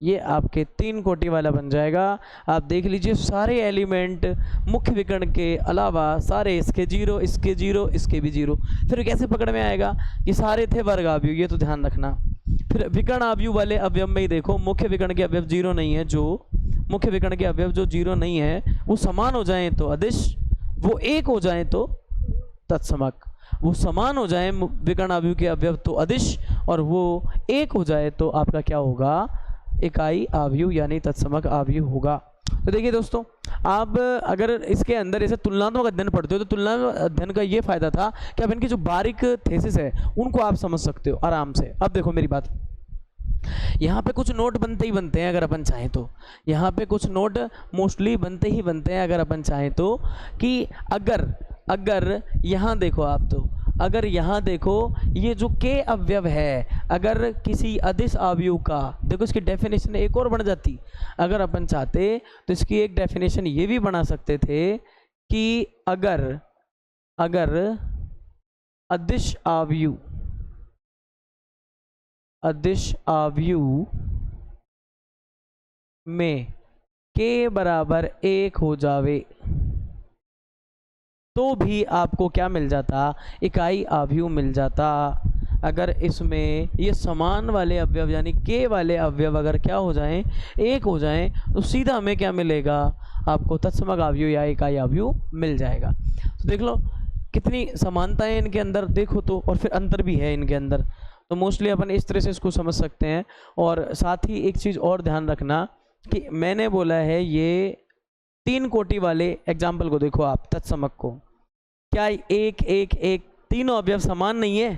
ये आपके 3 कोटि वाला बन जाएगा। आप देख लीजिए सारे एलिमेंट मुख्य विकर्ण के अलावा सारे इसके 0, इसके 0, इसके भी 0। फिर कैसे पकड़ में आएगा, ये सारे थे वर्ग आव्यूह, ये तो ध्यान रखना। फिर विकर्ण आव्यूह वाले अवयव में ही देखो मुख्य विकर्ण के अवयव 0 नहीं है, जो मुख्य विकर्ण के अवयव जो 0 नहीं है वो समान हो जाएं तो अदिश, वो 1 हो जाएं तो तत्समक, वो समान हो जाए विकर्ण आव्यूह के अवयव तो अदिश, और वो 1 हो जाए तो आपका क्या होगा, इकाई आव्यूह यानी तत्समक आव्यूह होगा। तो देखिए दोस्तों, आप अगर इसके अंदर ऐसे तुलनात्मक अध्ययन पढ़ते हो तो तुलनात्मक अध्ययन का ये फायदा था कि आप इनकी जो बारीक थेसिस है उनको आप समझ सकते हो आराम से। अब देखो मेरी बात, यहाँ पे कुछ नोट बनते ही बनते हैं अगर अपन चाहें तो, यहाँ पे कुछ नोट मोस्टली बनते ही बनते हैं अगर अपन चाहें तो, कि अगर यहाँ देखो आप, तो अगर यहाँ देखो ये जो के अवयव है, अगर किसी अदिश आव्यूह का, देखो इसकी डेफिनेशन एक और बन जाती। अगर अपन चाहते तो इसकी एक डेफिनेशन ये भी बना सकते थे कि अगर अदिश आव्यूह में के बराबर 1 हो जावे तो भी आपको क्या मिल जाता, इकाई आव्यूह मिल जाता। अगर इसमें ये समान वाले अवयव यानी के वाले अवयव अगर क्या हो जाएं, 1 हो जाएं, तो सीधा हमें क्या मिलेगा, आपको तत्समक आव्यूह या इकाई आव्यूह मिल जाएगा। तो देख लो कितनी समानताएं इनके अंदर देखो तो, और फिर अंतर भी है इनके अंदर। तो मोस्टली अपन इस तरह से इसको समझ सकते हैं। और साथ ही एक चीज़ और ध्यान रखना कि मैंने बोला है ये 3 कोटि वाले एग्जाम्पल को देखो आप, तत्समक को, क्या 1 1 1 तीनों अवयव समान नहीं है,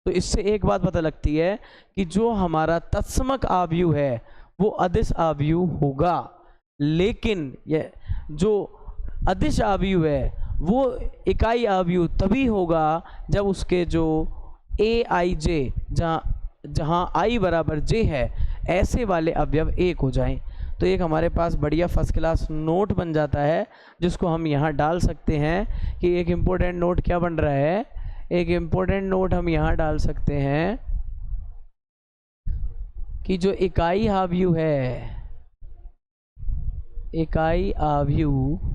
तो इससे एक बात पता लगती है कि जो हमारा तत्समक आव्यूह है वो अदिश आव्यूह होगा। लेकिन ये जो अदिश आव्यूह है वो इकाई आव्यूह तभी होगा जब उसके जो aij, जहाँ i बराबर j है, ऐसे वाले अवयव 1 हो जाएं। तो एक हमारे पास बढ़िया फर्स्ट क्लास नोट बन जाता है जिसको हम यहाँ डाल सकते हैं कि एक इम्पोर्टेंट नोट क्या बन रहा है, एक इम्पोर्टेंट नोट हम यहाँ डाल सकते हैं कि जो इकाई आव्यूह है, इकाई आव्यूह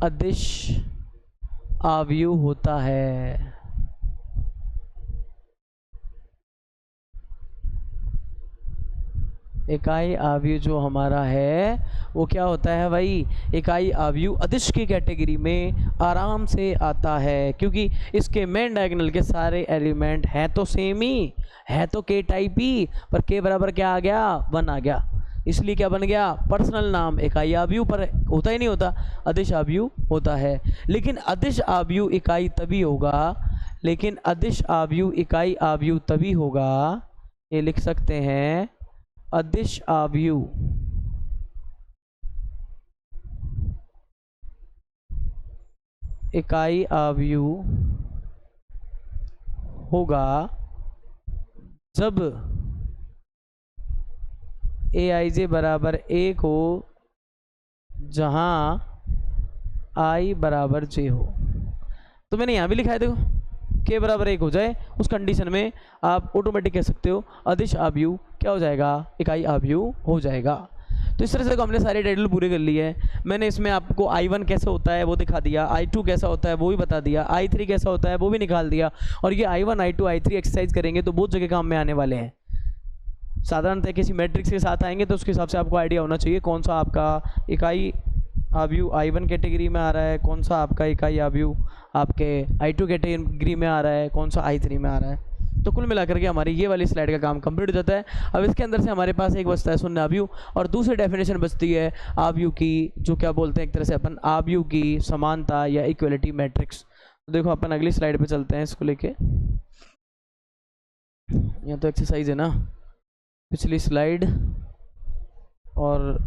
अदिश आव्यूह होता है। इकाई आव्यूह जो हमारा है वो क्या होता है भाई, इकाई आव्यूह अदिश की कैटेगरी में आराम से आता है, क्योंकि इसके मेन डायगोनल के सारे एलिमेंट हैं तो सेम ही है, तो के टाइप ही, पर के बराबर क्या आ गया, 1 आ गया। इसलिए क्या बन गया, पर्सनल नाम इकाई आव्यूह पर होता ही नहीं होता, अदिश आव्यूह होता है। लेकिन अदिश आव्यूह इकाई तभी होगा, लेकिन अदिश आव्यूह इकाई आव्यूह तभी होगा, ये लिख सकते हैं अदिश आव्यूह इकाई आव्यूह होगा जब aij बराबर 1 हो जहां i बराबर j हो। तो मैंने यहां भी लिखा है, देखो k बराबर 1 हो जाए उस कंडीशन में आप ऑटोमेटिक कह सकते हो अदिश आव्यूह क्या हो जाएगा, इकाई आव्यूह हो जाएगा। तो इस तरह से हमने सारे टाइटल पूरे कर लिए हैं। मैंने इसमें आपको I1 कैसे होता है वो दिखा दिया, I2 कैसा होता है वो भी बता दिया, I3 कैसा होता है वो भी निकाल दिया। और ये I1 I2 I3 एक्सरसाइज करेंगे तो बहुत जगह काम में आने वाले हैं। साधारणतः किसी मैट्रिक्स के साथ आएंगे तो उसके हिसाब से आपको आइडिया होना चाहिए कौन सा आपका इकाई आव्यूह I1 कैटेगरी में आ रहा है, कौन सा आपका इकाई आव्यूह आपके I2 कैटेगरी में आ रहा है, कौन सा I3 में आ रहा है। तो कुल मिलाकर के हमारी ये वाली स्लाइड का काम कंप्लीट हो जाता है। अब इसके अंदर से हमारे पास एक बचता है शून्य आव्यूह और दूसरी डेफिनेशन बचती है आव्यूह की, जो क्या बोलते हैं एक तरह से अपन आव्यूह की समानता या इक्वलिटी मैट्रिक्स। तो देखो अपन अगली स्लाइड पे चलते हैं इसको लेके। यहाँ तो एक्सरसाइज है ना, पिछली स्लाइड, और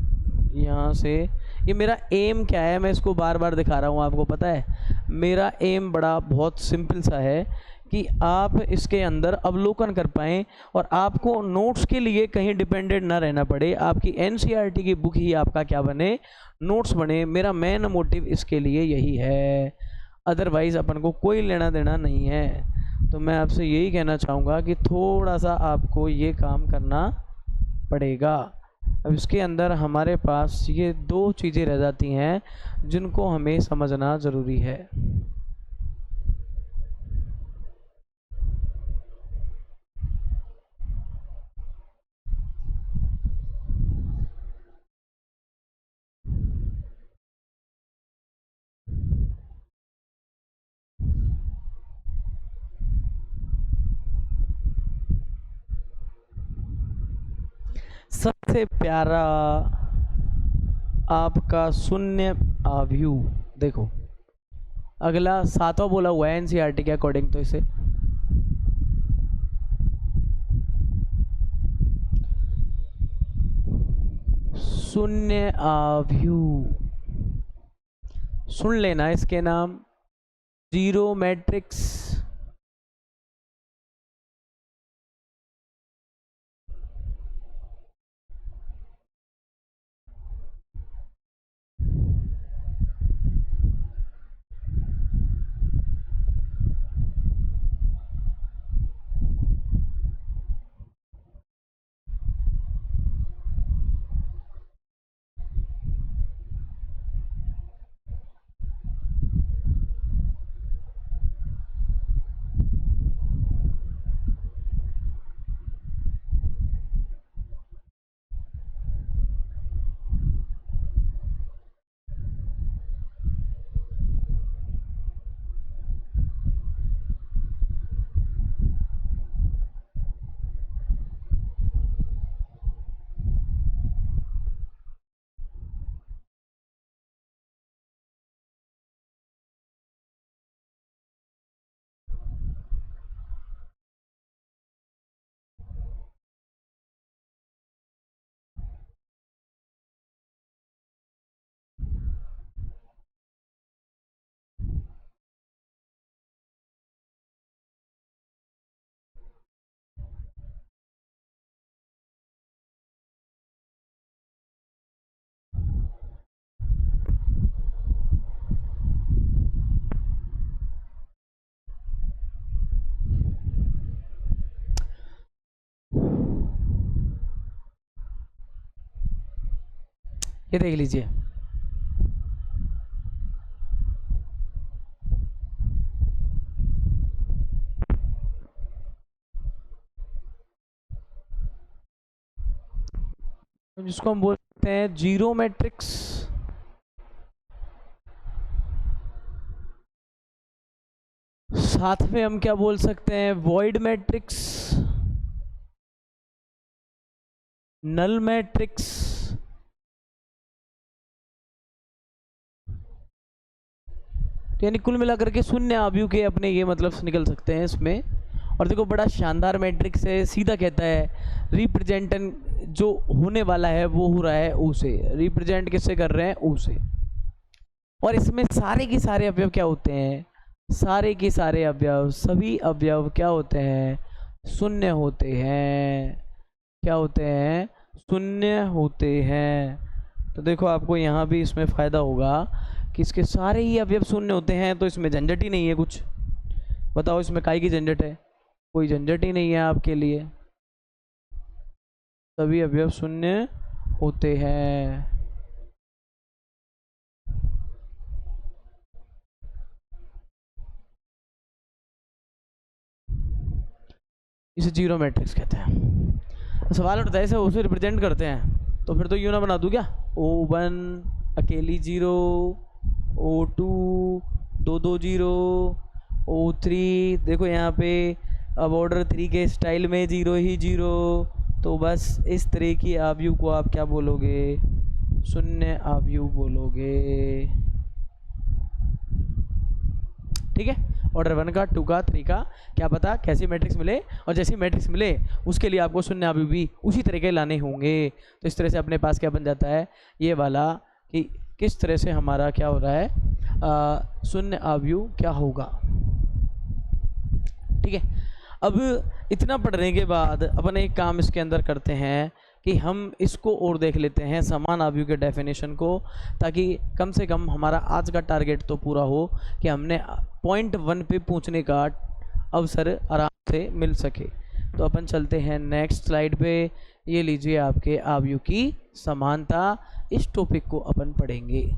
यहाँ से ये मेरा एम क्या है, मैं इसको बार बार दिखा रहा हूँ आपको पता है। मेरा एम बड़ा बहुत सिंपल सा है कि आप इसके अंदर अवलोकन कर पाएँ और आपको नोट्स के लिए कहीं डिपेंडेंट ना रहना पड़े, आपकी एनसीईआरटी की बुक ही आपका क्या बने, नोट्स बने। मेरा मेन मोटिव इसके लिए यही है, अदरवाइज़ अपन को कोई लेना देना नहीं है। तो मैं आपसे यही कहना चाहूँगा कि थोड़ा सा आपको ये काम करना पड़ेगा। अब इसके अंदर हमारे पास ये दो चीज़ें रह जाती हैं जिनको हमें समझना ज़रूरी है। सबसे प्यारा आपका शून्य आव्यूह, देखो अगला सातवां बोला हुआ है एनसीईआरटी के अकॉर्डिंग, तो इसे शून्य आव्यूह सुन लेना, इसके नाम जीरो मैट्रिक्स, ये देख लीजिए। जिसको हम बोलते हैं जीरो मैट्रिक्स, साथ में हम क्या बोल सकते हैं वॉइड मैट्रिक्स, नल मैट्रिक्स, यानी कुल मिलाकर के शून्य आव्यूह के अपने ये मतलब निकल सकते हैं इसमें। और देखो बड़ा शानदार मैट्रिक्स है, सीधा कहता है रिप्रेजेंटन जो होने वाला है वो हो रहा है ऊ से, रिप्रेजेंट किससे कर रहे हैं ऊ से। और इसमें सारे के सारे अवयव क्या होते हैं, सारे के सारे अवयव, सभी अवयव क्या होते हैं, शून्य होते हैं। क्या होते हैं, शून्य होते हैं। तो देखो आपको यहाँ भी इसमें फ़ायदा होगा कि इसके सारे ही अवयव शून्य होते हैं, तो इसमें झंझट ही नहीं है कुछ। बताओ इसमें काहे की झंझट है, कोई झंझट ही नहीं है आपके लिए, सभी अवयव शून्य होते हैं। इसे जीरो मैट्रिक्स कहते हैं। सवाल उठता है इसे उसे रिप्रेजेंट करते हैं, तो फिर तो यूँ ना बना दूँ क्या, O1 अकेली जीरो, O2 दो दो जीरो, O3 देखो यहाँ पे अब ऑर्डर 3 के स्टाइल में जीरो ही जीरो। तो बस इस तरह की आव्यूह को आप क्या बोलोगे, शून्य आव्यूह बोलोगे। ठीक है, ऑर्डर 1 का, 2 का, 3 का क्या पता कैसी मैट्रिक्स मिले, और जैसी मैट्रिक्स मिले उसके लिए आपको शून्य आव्यूह भी उसी तरह के लाने होंगे। तो इस तरह से अपने पास क्या बन जाता है ये वाला, कि किस तरह से हमारा क्या हो रहा है, शून्य आव्यूह क्या होगा। ठीक है, अब इतना पढ़ने के बाद अपन एक काम इसके अंदर करते हैं कि हम इसको और देख लेते हैं समान आव्यूह के डेफिनेशन को, ताकि कम से कम हमारा आज का टारगेट तो पूरा हो कि हमने पॉइंट 1 पे पूछने का अवसर आराम से मिल सके। तो अपन चलते हैं नेक्स्ट स्लाइड पे। ये लीजिए आपके आव्यूह की समानता, इस टॉपिक को अपन पढ़ेंगे।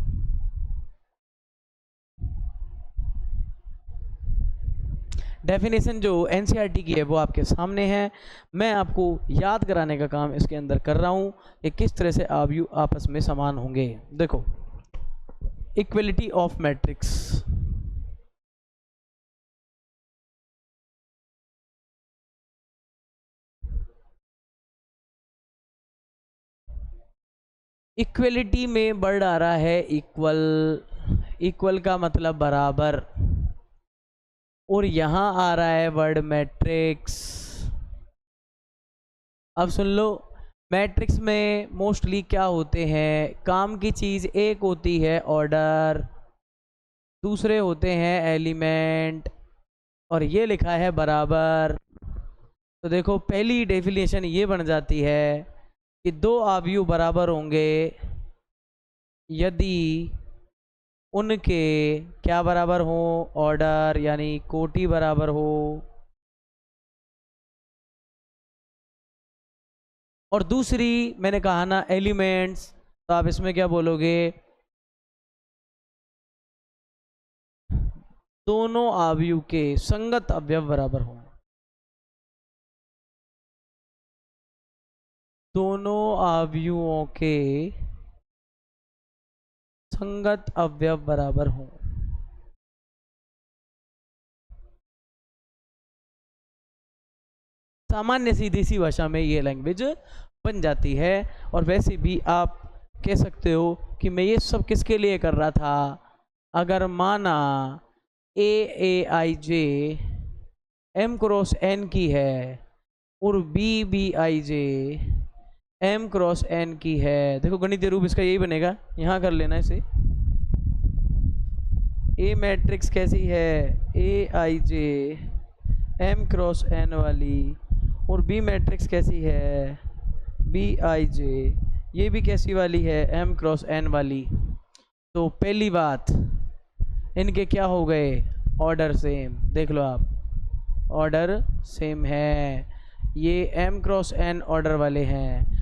डेफिनेशन जो एनसीईआरटी की है वो आपके सामने है। मैं आपको याद कराने का काम इसके अंदर कर रहा हूँ कि किस तरह से आव्यूह आपस में समान होंगे। देखो, इक्वलिटी ऑफ मैट्रिक्स, इक्वलिटी में वर्ड आ रहा है इक्वल, इक्वल का मतलब बराबर, और यहाँ आ रहा है वर्ड मैट्रिक्स। अब सुन लो, मैट्रिक्स में मोस्टली क्या होते हैं, काम की चीज़ एक होती है ऑर्डर, दूसरे होते हैं एलिमेंट, और ये लिखा है बराबर। तो देखो पहली डेफिनेशन ये बन जाती है कि दो आव्यूह बराबर होंगे यदि उनके क्या बराबर हो, ऑर्डर यानी कोटि बराबर हो, और दूसरी मैंने कहा ना एलिमेंट्स, तो आप इसमें क्या बोलोगे, दोनों आव्यूह के संगत अवयव बराबर हो, दोनों आव्यूहों के संगत अवयव बराबर हो। सामान्य सीधी सी भाषा में ये लैंग्वेज बन जाती है। और वैसे भी आप कह सकते हो कि मैं ये सब किसके लिए कर रहा था, अगर माना A I J M cross N की है और B I J M cross N की है। देखो गणितीय रूप इसका यही बनेगा, यहाँ कर लेना इसे। ए मैट्रिक्स कैसी है, ए I J M cross N वाली, और बी मैट्रिक्स कैसी है, बी आई जे ये भी कैसी वाली है, एम क्रॉस एन वाली। तो पहली बात, इनके क्या हो गए, ऑर्डर सेम। देख लो आप, ऑर्डर सेम है, ये एम क्रॉस एन ऑर्डर वाले हैं।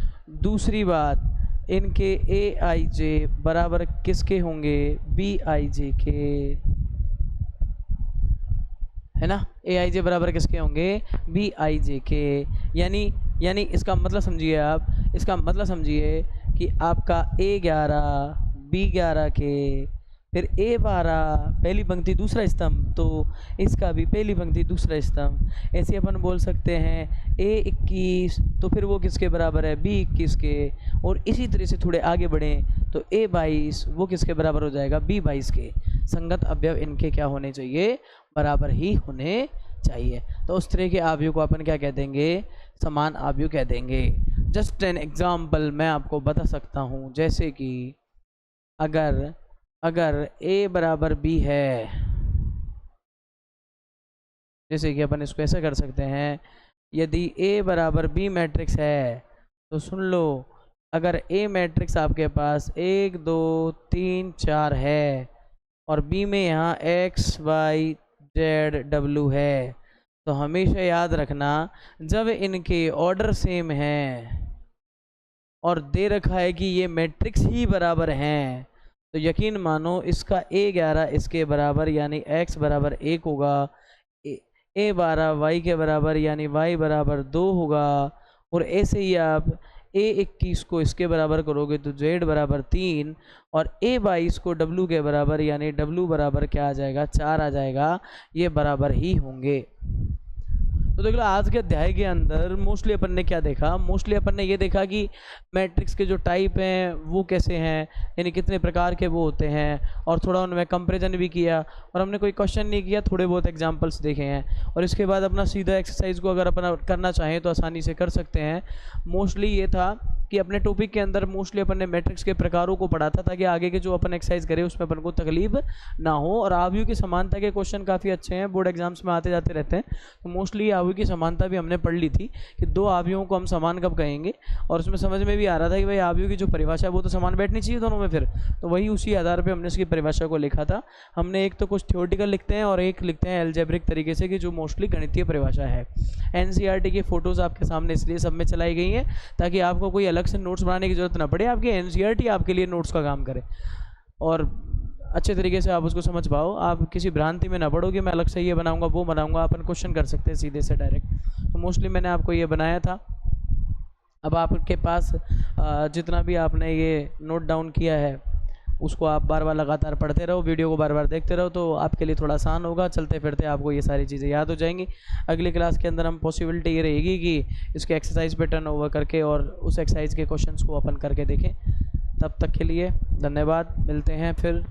दूसरी बात, इनके ए आई जे बराबर किसके होंगे, बी आई जे के, है ना। ए आई जे बराबर किसके होंगे, बी आई जे के। यानी इसका मतलब समझिए आप, इसका मतलब समझिए कि आपका A11 B11 के, फिर A12 पहली पंक्ति दूसरा स्तंभ, तो इसका भी पहली पंक्ति दूसरा स्तंभ। ऐसे अपन बोल सकते हैं A21 तो फिर वो किसके बराबर है, B21 के। और इसी तरह से थोड़े आगे बढ़ें तो A22 वो किसके बराबर हो जाएगा, B22 के। संगत अवयव इनके क्या होने चाहिए, बराबर ही होने चाहिए। तो उस तरह के आव्यूह को अपन क्या कह देंगे, समान आव्यूह कह देंगे। जस्ट एन एग्जाम्पल मैं आपको बता सकता हूँ, जैसे कि अगर A बराबर B है जैसे कि अपन इसको ऐसे कर सकते हैं, यदि A बराबर B मैट्रिक्स है तो सुन लो, अगर A मैट्रिक्स आपके पास 1 2 3 4 है और B में यहाँ X Y Z W है, तो हमेशा याद रखना जब इनके ऑर्डर सेम हैं और दे रखा है कि ये मैट्रिक्स ही बराबर हैं, तो यकीन मानो इसका A11 इसके बराबर यानी X बराबर 1 होगा, A12 Y के बराबर यानी Y बराबर 2 होगा, और ऐसे ही आप A21 को इसके बराबर करोगे तो Z बराबर 3, और A22 को W के बराबर यानी W बराबर क्या आ जाएगा, 4 आ जाएगा। ये बराबर ही होंगे। तो देख लो आज के अध्याय के अंदर मोस्टली अपन ने क्या देखा, मोस्टली अपन ने ये देखा कि मैट्रिक्स के जो टाइप हैं वो कैसे हैं, यानी कितने प्रकार के वो होते हैं, और थोड़ा उनमें कंपैरिजन भी किया, और हमने कोई क्वेश्चन नहीं किया, थोड़े बहुत एग्जांपल्स देखे हैं। और इसके बाद अपना सीधा एक्सरसाइज को अगर अपन करना चाहें तो आसानी से कर सकते हैं। मोस्टली ये था कि अपने टॉपिक के अंदर मोस्टली अपन ने मैट्रिक्स के प्रकारों को पढ़ा था, ताकि आगे के जो अपन एक्सरसाइज करें उसमें अपन को तकलीफ ना हो। और आव्यूह की समानता के क्वेश्चन काफ़ी अच्छे हैं, बोर्ड एग्जाम्स में आते जाते रहते हैं, तो मोस्टली आव्यूह की समानता भी हमने पढ़ ली थी कि दो आव्यूहों को हम समान कब कहेंगे, और उसमें समझ में भी आ रहा था कि भाई आव्यूह की जो परिभाषा है वो तो समान बैठनी चाहिए दोनों में फिर, तो वही उसी आधार पर हमने इसकी परिभाषा को लिखा था। हमने एक तो कुछ थ्योरेटिकल लिखते हैं और एक लिखते हैं एल्जेब्रिक तरीके से, कि जो मोस्टली गणितीय परिभाषा है। एनसीईआरटी की फ़ोटोज़ आपके सामने इसलिए सब में चलाई गई हैं ताकि आपको कोई अलग से नोट्स बनाने की जरूरत ना पड़े, आपकी एनसीईआरटी आपके लिए नोट्स का काम करे और अच्छे तरीके से आप उसको समझ पाओ। आप किसी भ्रांति में ना पड़ो कि मैं अलग से ये बनाऊंगा वो बनाऊंगा, अपन क्वेश्चन कर सकते हैं सीधे से डायरेक्ट। तो मोस्टली मैंने आपको ये बनाया था। अब आपके पास जितना भी आपने ये नोट डाउन किया है उसको आप बार बार लगातार पढ़ते रहो, वीडियो को बार बार देखते रहो, तो आपके लिए थोड़ा आसान होगा। चलते फिरते आपको ये सारी चीज़ें याद हो जाएंगी। अगली क्लास के अंदर हम पॉसिबिलिटी ये रहेगी कि इसके एक्सरसाइज पे टर्न ओवर करके और उस एक्सरसाइज के क्वेश्चंस को अपन करके देखें। तब तक के लिए धन्यवाद, मिलते हैं फिर